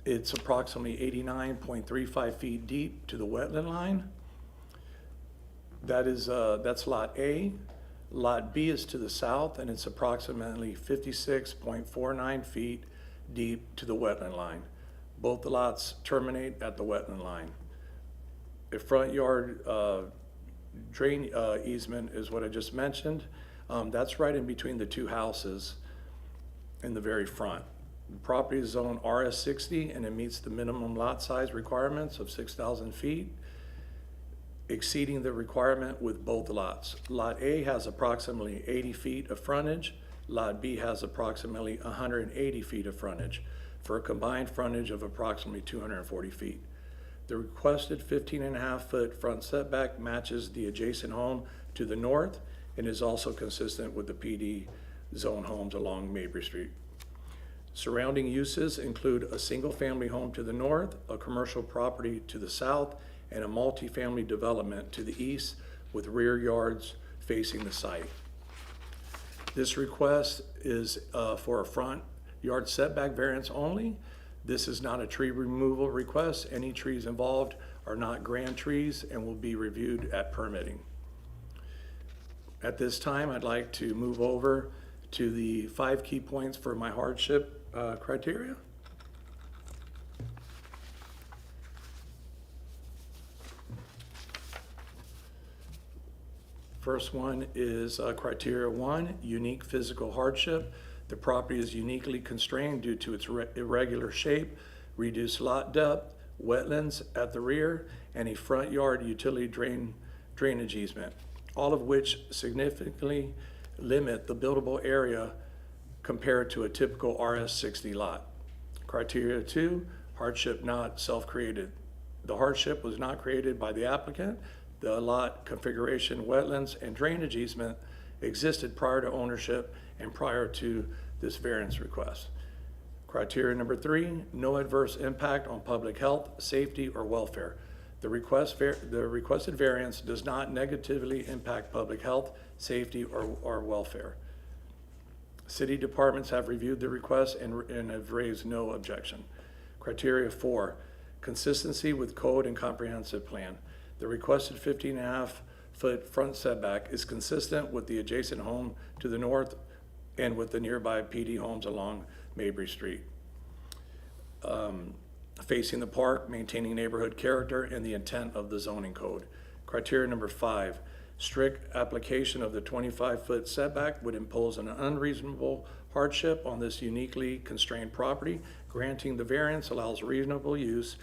it's approximately 89.35 feet deep to the wetland line. That's Lot A. Lot B is to the south, and it's approximately 56.49 feet deep to the wetland line. Both the lots terminate at the wetland line. The front yard drain easement is what I just mentioned. That's right in between the two houses in the very front. The property is zoned RS60 and it meets the minimum lot size requirements of 6,000 feet, exceeding the requirement with both lots. Lot A has approximately 80 feet of frontage. Lot B has approximately 180 feet of frontage, for a combined frontage of approximately 240 feet. The requested 15.5-foot front setback matches the adjacent home to the north and is also consistent with the PD zone homes along Mabry Street. Surrounding uses include a single-family home to the north, a commercial property to the south, and a multifamily development to the east with rear yards facing the site. This request is for a front yard setback variance only. This is not a tree removal request. Any trees involved are not grand trees and will be reviewed at permitting. At this time, I'd like to move over to the 5 key points for my hardship criteria. First one is criteria 1, unique physical hardship. The property is uniquely constrained due to its irregular shape, reduced lot depth, wetlands at the rear, and a front yard utility drainage easement, all of which significantly limit the buildable area compared to a typical RS60 lot. Criteria 2, hardship not self-created. The hardship was not created by the applicant. The lot configuration, wetlands, and drainage easement existed prior to ownership and prior to this variance request. Criteria number 3, no adverse impact on public health, safety, or welfare. The requested variance does not negatively impact public health, safety, or welfare. City departments have reviewed the request and have raised no objection. Criteria 4, consistency with code and comprehensive plan. The requested 15.5-foot front setback is consistent with the adjacent home to the north and with the nearby PD homes along Mabry Street. Facing the park, maintaining neighborhood character, and the intent of the zoning code. Criteria number 5, strict application of the 25-foot setback would impose an unreasonable hardship on this uniquely constrained property. Granting the variance allows reasonable use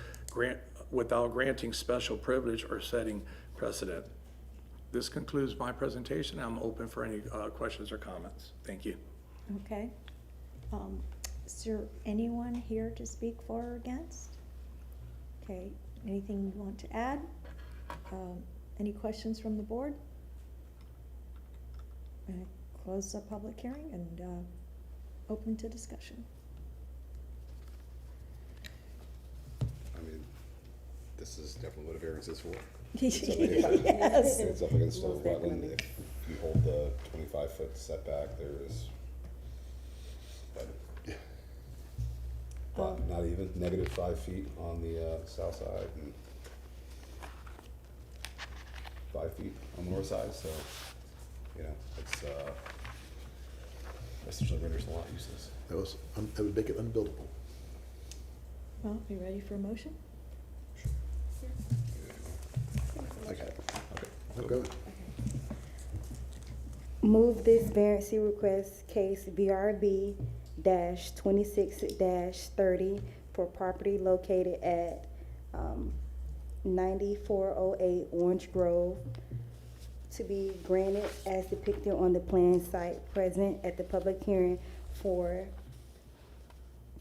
without granting special privilege or setting precedent. This concludes my presentation. I'm open for any questions or comments. Thank you. Okay. Is there anyone here to speak for or against? Okay, anything you want to add? Any questions from the board? Close the public hearing and open to discussion. I mean, this is definitely what a variance is for. Yes. It's up against a wetland. If you hold the 25-foot setback, there is, but not even, negative 5 feet on the south side and 5 feet on the north side, so, you know, it's essentially renders the lot useless. That would make it unbuildable. Well, you ready for a motion? Okay. Go. Move this variance request case VRB 26-30 for property located at 9408 Orange Grove to be granted as depicted on the plan site present at the public hearing for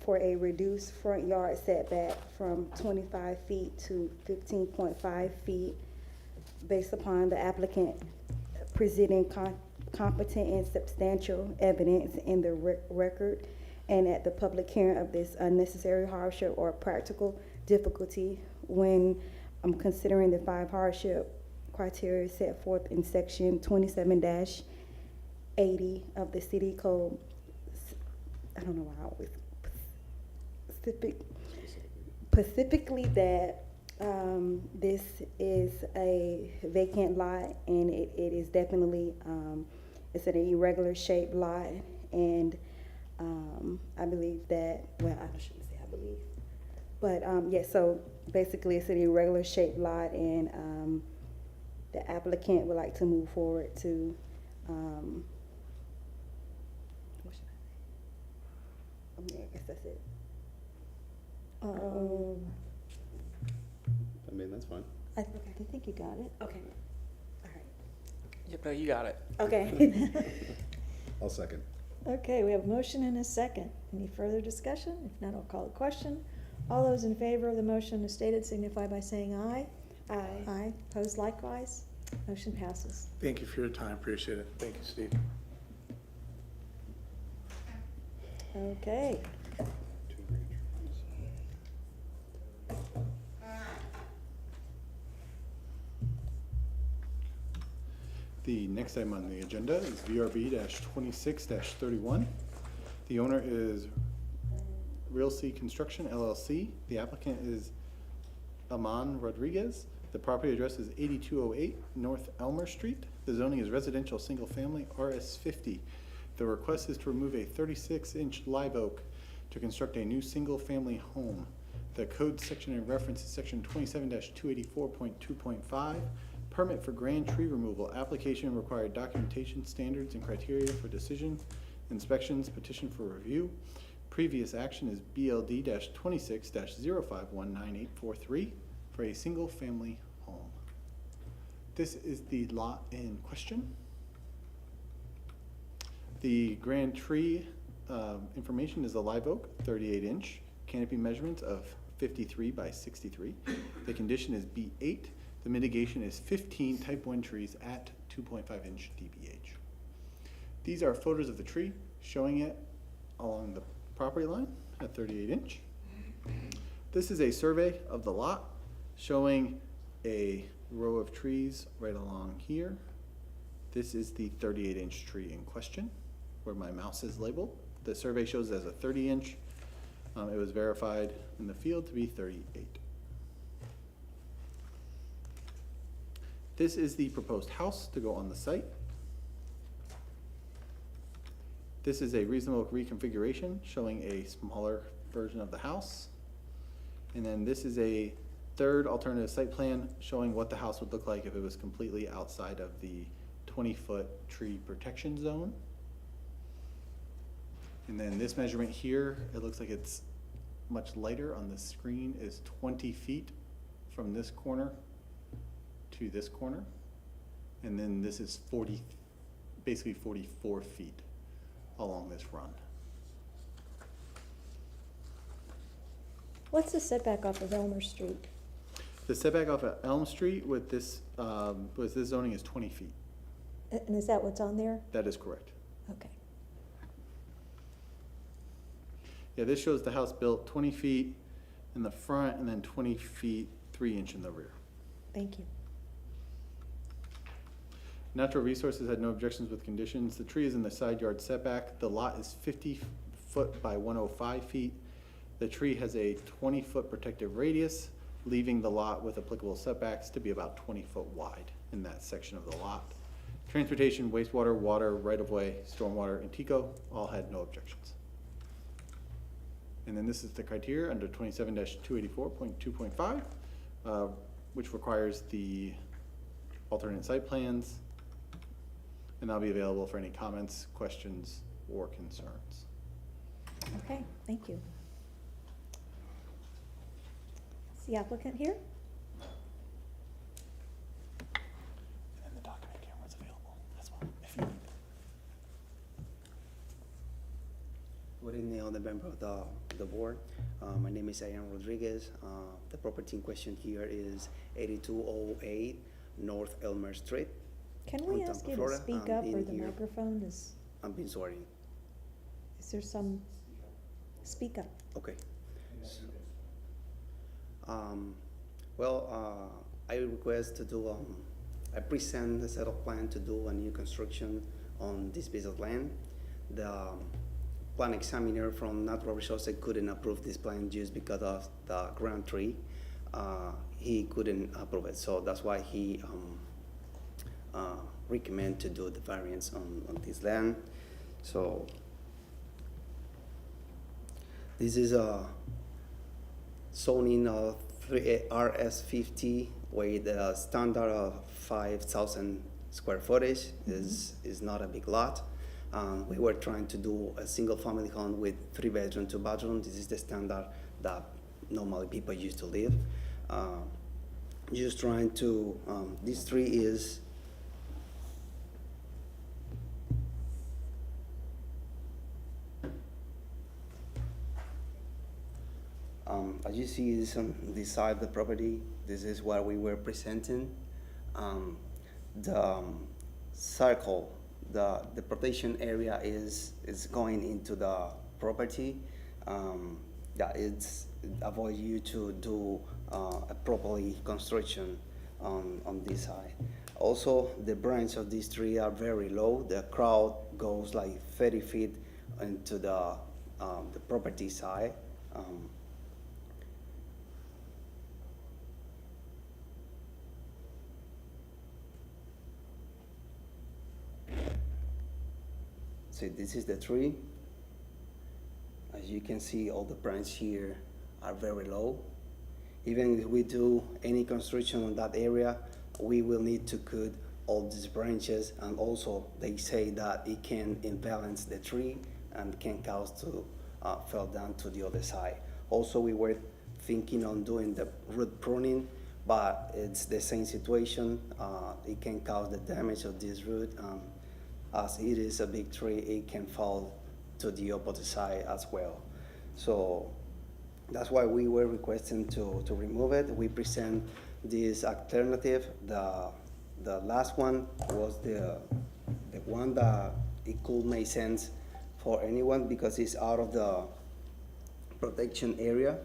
a reduced front yard setback from 25 feet to 15.5 feet based upon the applicant presenting competent and substantial evidence in the record and at the public hearing of this unnecessary hardship or practical difficulty when considering the 5 hardship criteria set forth in section 27-80 of the city code. I don't know why I always specifically that this is a vacant lot and it is definitely it's an irregular shaped lot, and I believe that, well, I shouldn't say I believe, but yeah, so basically it's an irregular shaped lot, and the applicant would like to move forward to what should I say? I guess access it. I mean, that's fine. I think you got it. Okay, all right. Yep, no, you got it. Okay. I'll second. Okay, we have a motion and a second. Any further discussion? If not, I'll call the question. All those in favor of the motion as stated signify by saying aye. Aye. Aye. Opposed likewise. Motion passes. Thank you for your time, appreciate it. Thank you, Steve. Okay. The next item on the agenda is VRB-26-31. The owner is Real C Construction LLC. The applicant is Aman Rodriguez. The property address is 8208 North Elmer Street. The zoning is residential single family RS50. The request is to remove a 36-inch live oak to construct a new single family home. The code section in reference is section 27-284.2.5. Permit for grand tree removal. Application required documentation, standards, and criteria for decision. Inspections, petition for review. Previous action is BLD-26-0519-843 for a single-family home. This is the lot in question. The grand tree information is a live oak, 38-inch, canopy measurements of 53 by 63. The condition is B8. The mitigation is 15 type 1 trees at 2.5-inch DBH. These are photos of the tree showing it along the property line at 38-inch. This is a survey of the lot showing a row of trees right along here. This is the 38-inch tree in question where my mouse is labeled. The survey shows it as a 30-inch. It was verified in the field to be 38. This is the proposed house to go on the site. This is a reasonable reconfiguration showing a smaller version of the house. And then this is a third alternative site plan showing what the house would look like if it was completely outside of the 20-foot tree protection zone. And then this measurement here, it looks like it's much lighter on the screen, is 20 feet from this corner to this corner. And then this is basically 44 feet along this run. What's the setback off of Elmer Street? The setback off of Elm Street with this zoning is 20 feet. And is that what's on there? That is correct. Okay. Yeah, this shows the house built 20 feet in the front and then 20 feet 3-inch in the rear. Thank you. Natural Resources had no objections with conditions. The tree is in the side yard setback. The lot is 50 foot by 105 feet. The tree has a 20-foot protective radius, leaving the lot with applicable setbacks to be about 20 foot wide in that section of the lot. Transportation, wastewater, water, right-of-way, stormwater, and TECO all had no objections. And then this is the criteria under 27-284.2.5, which requires the alternate site plans, and that'll be available for any comments, questions, or concerns. Okay, thank you. Is the applicant here? And the document camera is available as well, if you need it. Good evening, all the members of the board. My name is Ayan Rodriguez. The property in question here is 8208 North Elmer Street. Can we ask you to Florida. speak up or the microphone is, I'm being sorry. is there some, speak up. Okay. I request to do, I present a set of plan to do a new construction on this piece of land. The plan examiner from Natural Resources couldn't approve this plan just because of the grand tree. He couldn't approve it, so that's why he recommend to do the variance on this land. So this is a zoning of RS50 with a standard of 5,000 square footage. Is not a big lot. We were trying to do a single-family home with 3 bedroom, 2 bathroom. This is the standard that normally people used to live. Just trying to, this tree is as you see is on this side of the property, this is what we were presenting. The circle, the protection area is going into the property. That it's avoid you to do a properly construction on this side. Also, the branches of this tree are very low. The crowd goes like 30 feet into the property side. So this is the tree. As you can see, all the branches here are very low. Even if we do any construction on that area, we will need to cut all these branches, and also they say that it can imbalance the tree and can cause to fall down to the other side. Also, we were thinking on doing the root pruning, but it's the same situation. It can cause the damage of this root. As it is a big tree, it can fall to the opposite side as well. So that's why we were requesting to remove it. We present this alternative. The last one was the one that it could make sense for anyone because it's out of the protection area.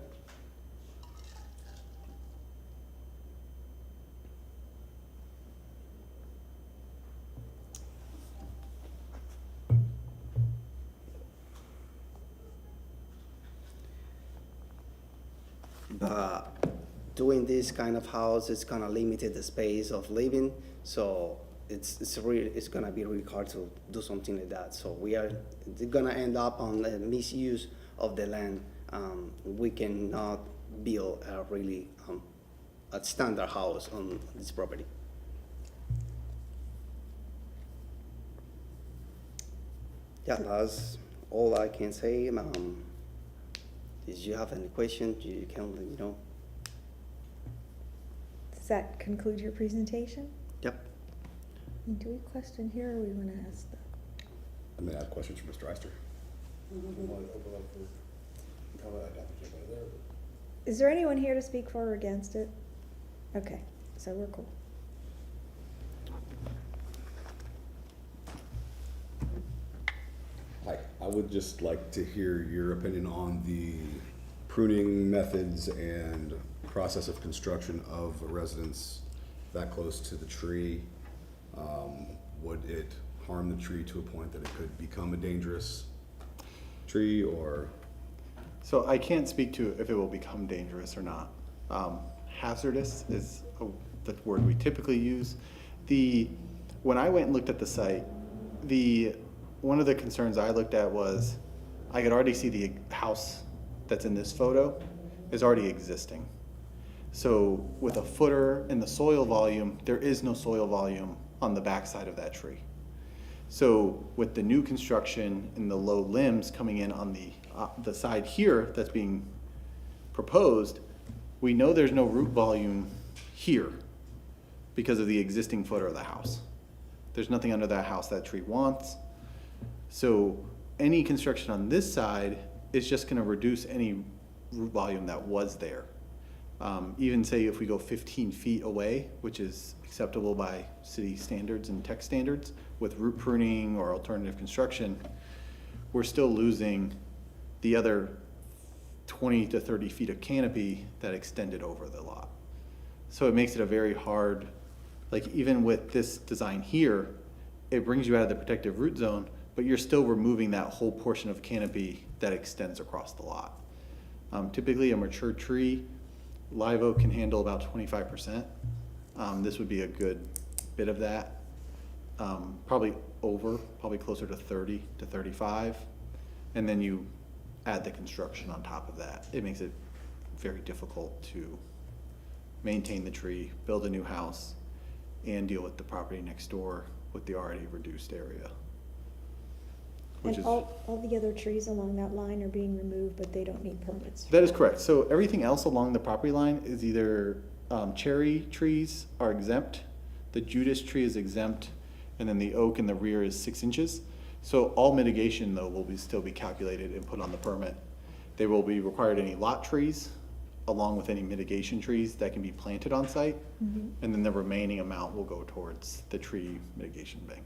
But doing this kind of house is kind of limited the space of living, so it's gonna be really hard to do something like that. So it's gonna end up on the misuse of the land. We cannot build a really a standard house on this property. Yeah, that's all I can say. If you have any questions, you can let me know. Does that conclude your presentation? Yep. Do we question here, or we want to ask them? I'm gonna have questions for Mr. Eister. Is there anyone here to speak for or against it? Okay, so we're cool. Hi, I would just like to hear your opinion on the pruning methods and process of construction of a residence that close to the tree. Would it harm the tree to a point that it could become a dangerous tree, or? So I can't speak to if it will become dangerous or not. Hazardous is the word we typically use. When I went and looked at the site, one of the concerns I looked at was I could already see the house that's in this photo is already existing. So with a footer and the soil volume, there is no soil volume on the backside of that tree. So with the new construction and the low limbs coming in on the side here that's being proposed, we know there's no root volume here because of the existing footer of the house. There's nothing under that house that tree wants. So any construction on this side is just gonna reduce any root volume that was there. Even say if we go 15 feet away, which is acceptable by city standards and tech standards, with root pruning or alternative construction, we're still losing the other 20 to 30 feet of canopy that extended over the lot. So it makes it a very hard, like even with this design here, it brings you out of the protective root zone, but you're still removing that whole portion of canopy that extends across the lot. Typically a mature tree, live oak can handle about 25%. This would be a good bit of that. Probably closer to 30 to 35. And then you add the construction on top of that. It makes it very difficult to maintain the tree, build a new house, and deal with the property next door with the already reduced area. which And is. all the other trees along that line are being removed, but they don't need permits? That is correct. So everything else along the property line is either cherry trees are exempt, the Judas tree is exempt, and then the oak in the rear is 6 inches. So all mitigation though will still be calculated and put on the permit. They will be required any lot trees along with any mitigation trees that can be planted on site. Mhm. And then the remaining amount will go towards the tree mitigation bank.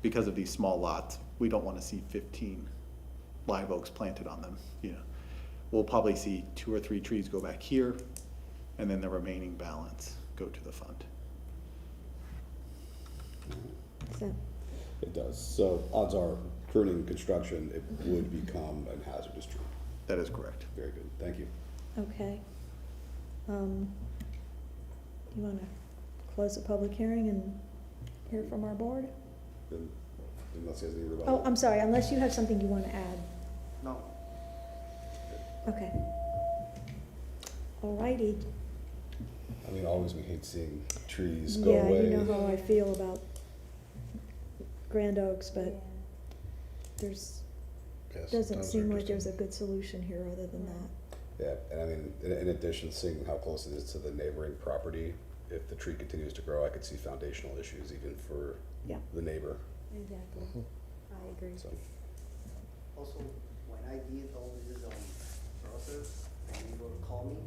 Because of these small lots, we don't want to see 15 live oaks planted on them, you know. We'll probably see 2 or 3 trees go back here, and then the remaining balance go to the fund. So, It does. So odds are, pruning construction, it would become a hazardous tree. That is correct. Very good. Thank you. okay. You want to close the public hearing and hear from our board? Then, unless there's any rebuttal. Oh, I'm sorry, unless you have something you want to add. No. Okay. All righty. I mean, always we hate seeing trees go away. Yeah, you know how I feel about Grand Oaks, but there's, Yes, doesn't sometimes seem they're like there's a good solution here other than that. Yeah, and I mean, in addition, seeing how close it is to the neighboring property, if the tree continues to grow, I could see foundational issues even for Yeah. the neighbor. Exactly. I agree. So, Also, when I did all this process, and you were to call me,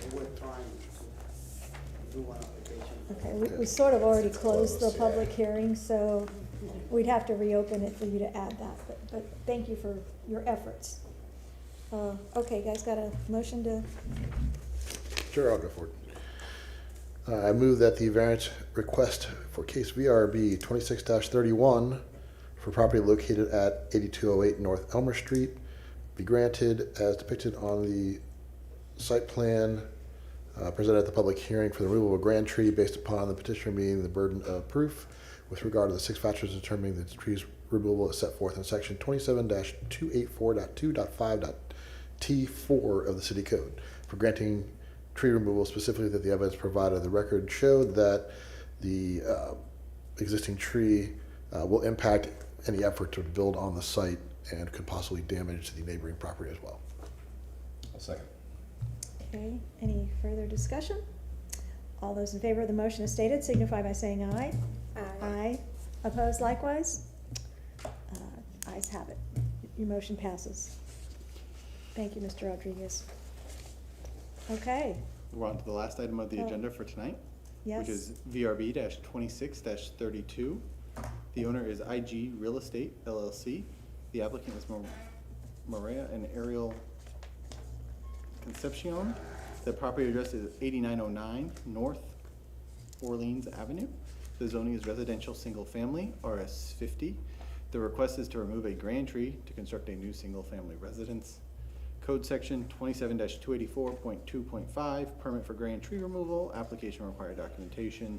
they were trying to do one application. Okay, we sort of already closed the public hearing, so we'd have to reopen it for you to add that, but thank you for your efforts. Okay, guys, got a motion to, Sure, I'll go for it. I move that the variance request for case VRB 26-31 for property located at 8208 North Elmer Street be granted as depicted on the site plan presented at the public hearing for the removal of a grand tree based upon the petitioner meeting the burden of proof with regard to the 6 factors determining that the tree's removal is set forth in section 27-284.2.5.T4 of the city code for granting tree removal, specifically that the evidence provided in the record showed that the existing tree will impact any effort to build on the site and could possibly damage the neighboring property as well. I'll second. okay, any further discussion? All those in favor of the motion as stated signify by saying aye. Aye. Opposed likewise? Ayes have it. Your motion passes. Thank you, Mr. Rodriguez. Okay, We're on to the last item of the Oh. agenda for tonight, yes? which is VRB 26-32. The owner is IG Real Estate LLC. The applicant is Maria and Ariel Concepcion. The property address is 8909 North Orleans Avenue. The zoning is residential single family, RS 50. The request is to remove a grand tree to construct a new single family residence. Code section 27-284.2.5, permit for grand tree removal, application required documentation,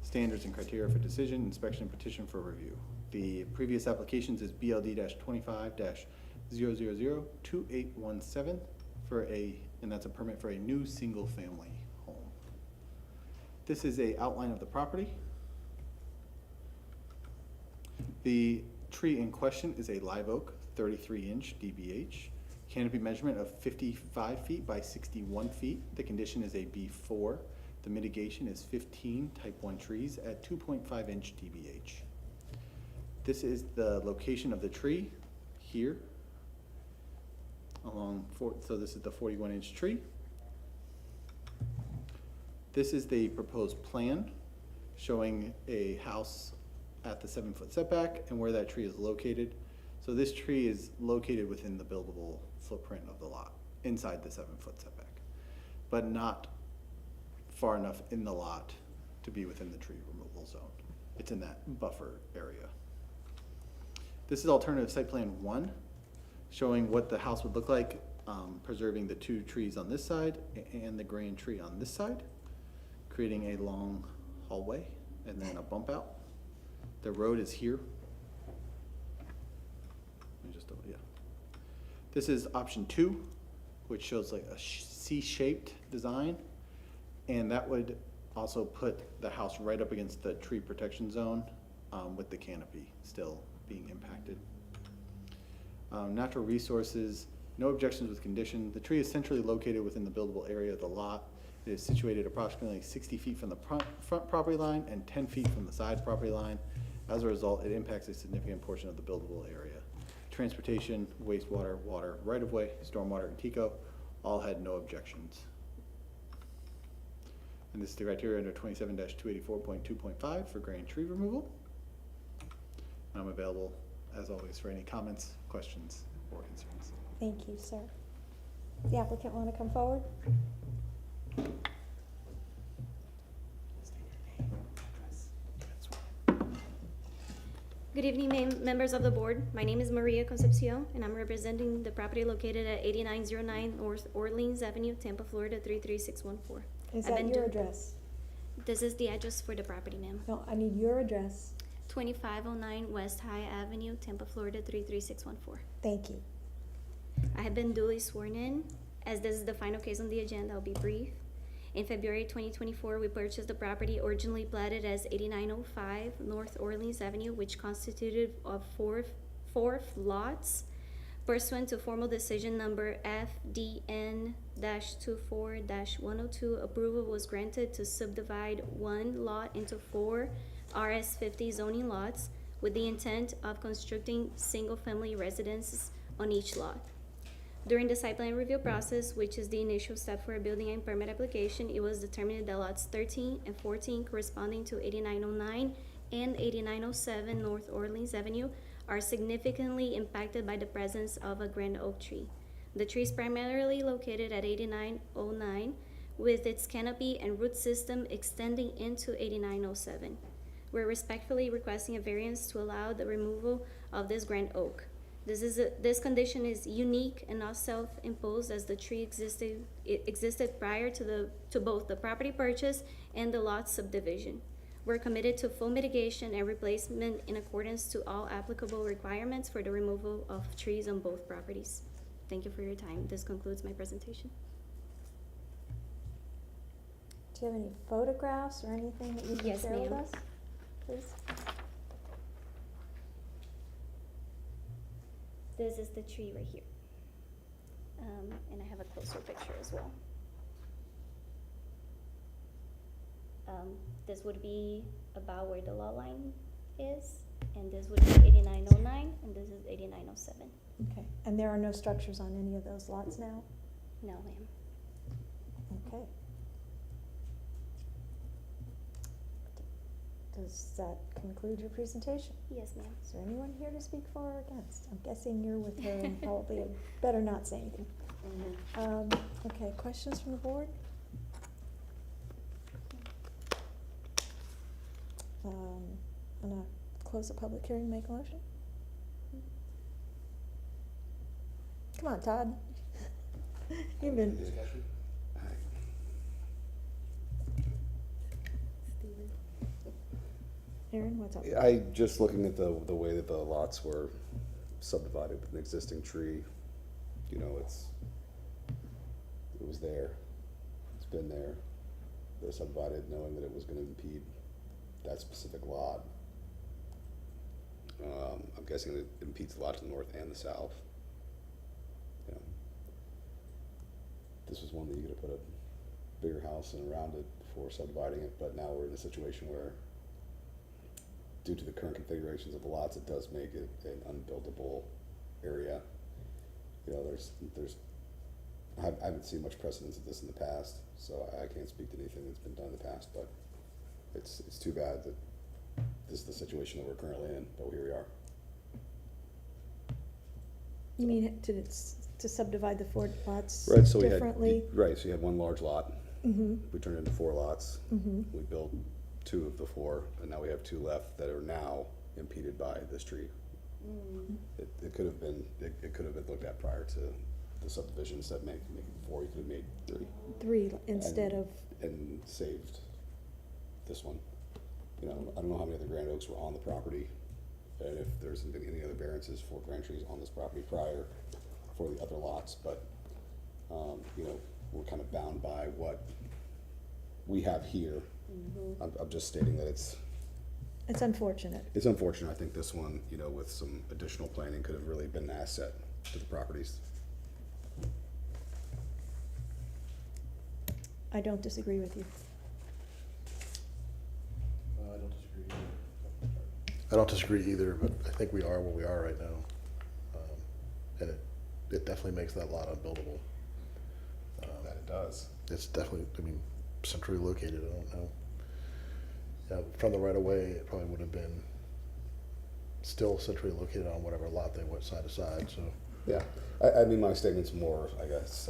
standards and criteria for decision, inspection and petition for review. The previous applications is BLD-25-0002817 and that's a permit for a new single family home. This is a outline of the property. The tree in question is a live oak, 33-inch DBH. Canopy measurement of 55 feet by 61 feet. The condition is a B4. The mitigation is 15 type 1 trees at 2.5-inch DBH. This is the location of the tree here. So this is the 41-inch tree. This is the proposed plan showing a house at the 7-foot setback and where that tree is located. So this tree is located within the buildable footprint of the lot, inside the 7-foot setback, but not far enough in the lot to be within the tree removal zone. It's in that buffer area. This is alternative site plan 1, showing what the house would look like, preserving the 2 trees on this side and the grand tree on this side, creating a long hallway and then a bump out. The road is here. This is option 2, which shows like a C-shaped design, and that would also put the house right up against the tree protection zone with the canopy still being impacted. Natural resources, no objections with condition. The tree is centrally located within the buildable area of the lot. It is situated approximately 60 feet from the front property line and 10 feet from the side property line. As a result, it impacts a significant portion of the buildable area. Transportation, wastewater, water, right-of-way, stormwater, and TECO all had no objections. And this is the criteria under 27-284.2.5 for grand tree removal. And I'm available, as always, for any comments, questions, or concerns. Thank you, sir. The applicant want to come forward? Good evening, members of the board. My name is Maria Concepcion, and I'm representing the property located at 8909 North Orleans Avenue, Tampa, Florida 33614. Is that your address? This is the address for the property, ma'am. No, I need your address. 2509 West High Avenue, Tampa, Florida 33614. Thank you. I have been duly sworn in. As this is the final case on the agenda, I'll be brief. In February 2024, we purchased the property originally platted as 8905 North Orleans Avenue, which constituted of four lots. Pursuant to formal decision number FDN-24-102, approval was granted to subdivide one lot into 4 RS50 zoning lots with the intent of constructing single-family residences on each lot. During the site plan review process, which is the initial step for a building and permit application, it was determined that lots 13 and 14 corresponding to 8909 and 8907 North Orleans Avenue are significantly impacted by the presence of a grand oak tree. The tree is primarily located at 8909 with its canopy and root system extending into 8907. We're respectfully requesting a variance to allow the removal of this grand oak. This condition is unique and not self-imposed, as the tree existed prior to both the property purchase and the lot subdivision. We're committed to full mitigation and replacement in accordance to all applicable requirements for the removal of trees on both properties. Thank you for your time. This concludes my presentation. Do you have any photographs or anything that you can Yes, share with ma'am. us, please? This is the tree right here. And I have a closer picture as well. This would be about where the lot line is, and this would be 8909, and this is 8907. Okay, and there are no structures on any of those lots now? No, ma'am. Okay. Does that conclude your presentation? Yes, ma'am. Is there anyone here to speak for or against? I'm guessing you're with her and probably better not say anything. Okay, questions from the board? I'm gonna close the public hearing, make a motion. Come on, Todd. You've been. Aaron, what's up? I, just looking at the way that the lots were subdivided with an existing tree, you know, it was there, it's been there. They're subdivided knowing that it was gonna impede that specific lot. I'm guessing it impedes the lot to the north and the south. You know, this was one that you could have put a bigger house in around it before subdividing it, but now we're in a situation where, due to the current configurations of the lots, it does make it an unbuildable area. You know, I haven't seen much precedence of this in the past, so I can't speak to anything that's been done in the past, but it's too bad that this is the situation that we're currently in, but here we are. You mean to subdivide the 4 lots Right, so differently? so you had one large lot. Mm-hmm. We turned it into 4 lots. Mm-hmm. We built 2 of the 4, and now we have 2 left that are now impeded by this tree. It could have been looked at prior to the subdivision. Instead of making 4, you could have made 3. 3 instead of. And saved this one. You know, I don't know how many other grand oaks were on the property, and if there's been any other variances for grand trees on this property prior for the other lots, but you know, we're kind of bound by what we have here. I'm just stating that it's It's unfortunate. It's unfortunate. I think this one, you know, with some additional planning could have really been an asset to the properties. I don't disagree with you. I don't disagree either. I don't disagree either, but I think we are where we are right now. And it definitely makes that lot unbuildable. That it does. It's definitely, I mean, centrally located, I don't know. Yeah, from the right of way, it probably would have been still centrally located on whatever lot they went side to side, so. Yeah, I mean, my statement's more, I guess,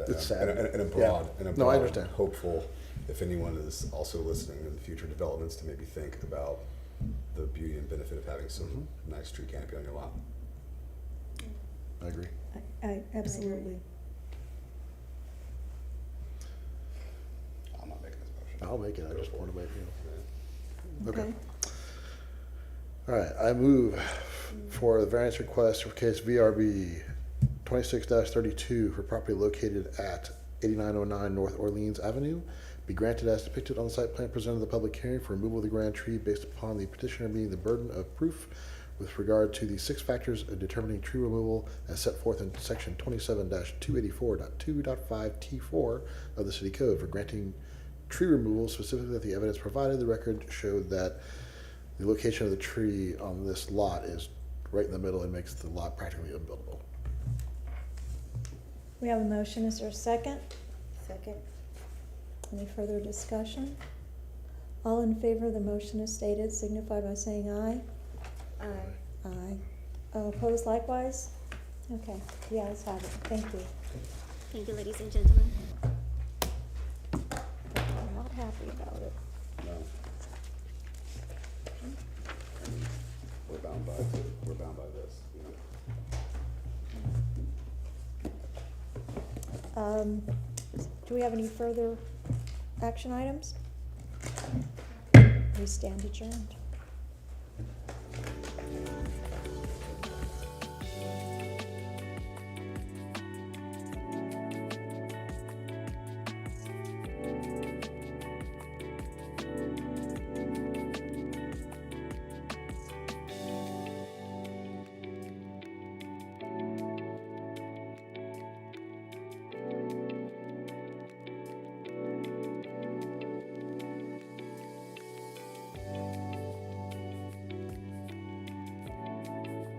It's sad. in a Yeah. broad, No, I understand. hopeful, if anyone is also listening in future developments, to maybe think about the beauty and benefit of having some nice tree canopy on your lot. I agree. I absolutely. I'm not making this motion. I'll make it, I just want to make it. Okay. Okay. All right, I move for the variance request for case VRB 26-32 for property located at 8909 North Orleans Avenue be granted as depicted on the site plan presented at the public hearing for removal of the grand tree based upon the petitioner meeting the burden of proof with regard to the 6 factors of determining tree removal as set forth in section 27-284.2.5 T4 of the city code for granting tree removal, specifically that the evidence provided in the record showed that the location of the tree on this lot is right in the middle and makes the lot practically unbuildable. We have a motion. Is there a second? Second. Any further discussion? All in favor of the motion as stated signify by saying aye. Aye. Aye. Opposed likewise? Okay, the ayes have it. Thank you. Thank you, ladies and gentlemen. I'm not happy about it. No. We're bound by this, you know. Do we have any further action items? We stand adjourned.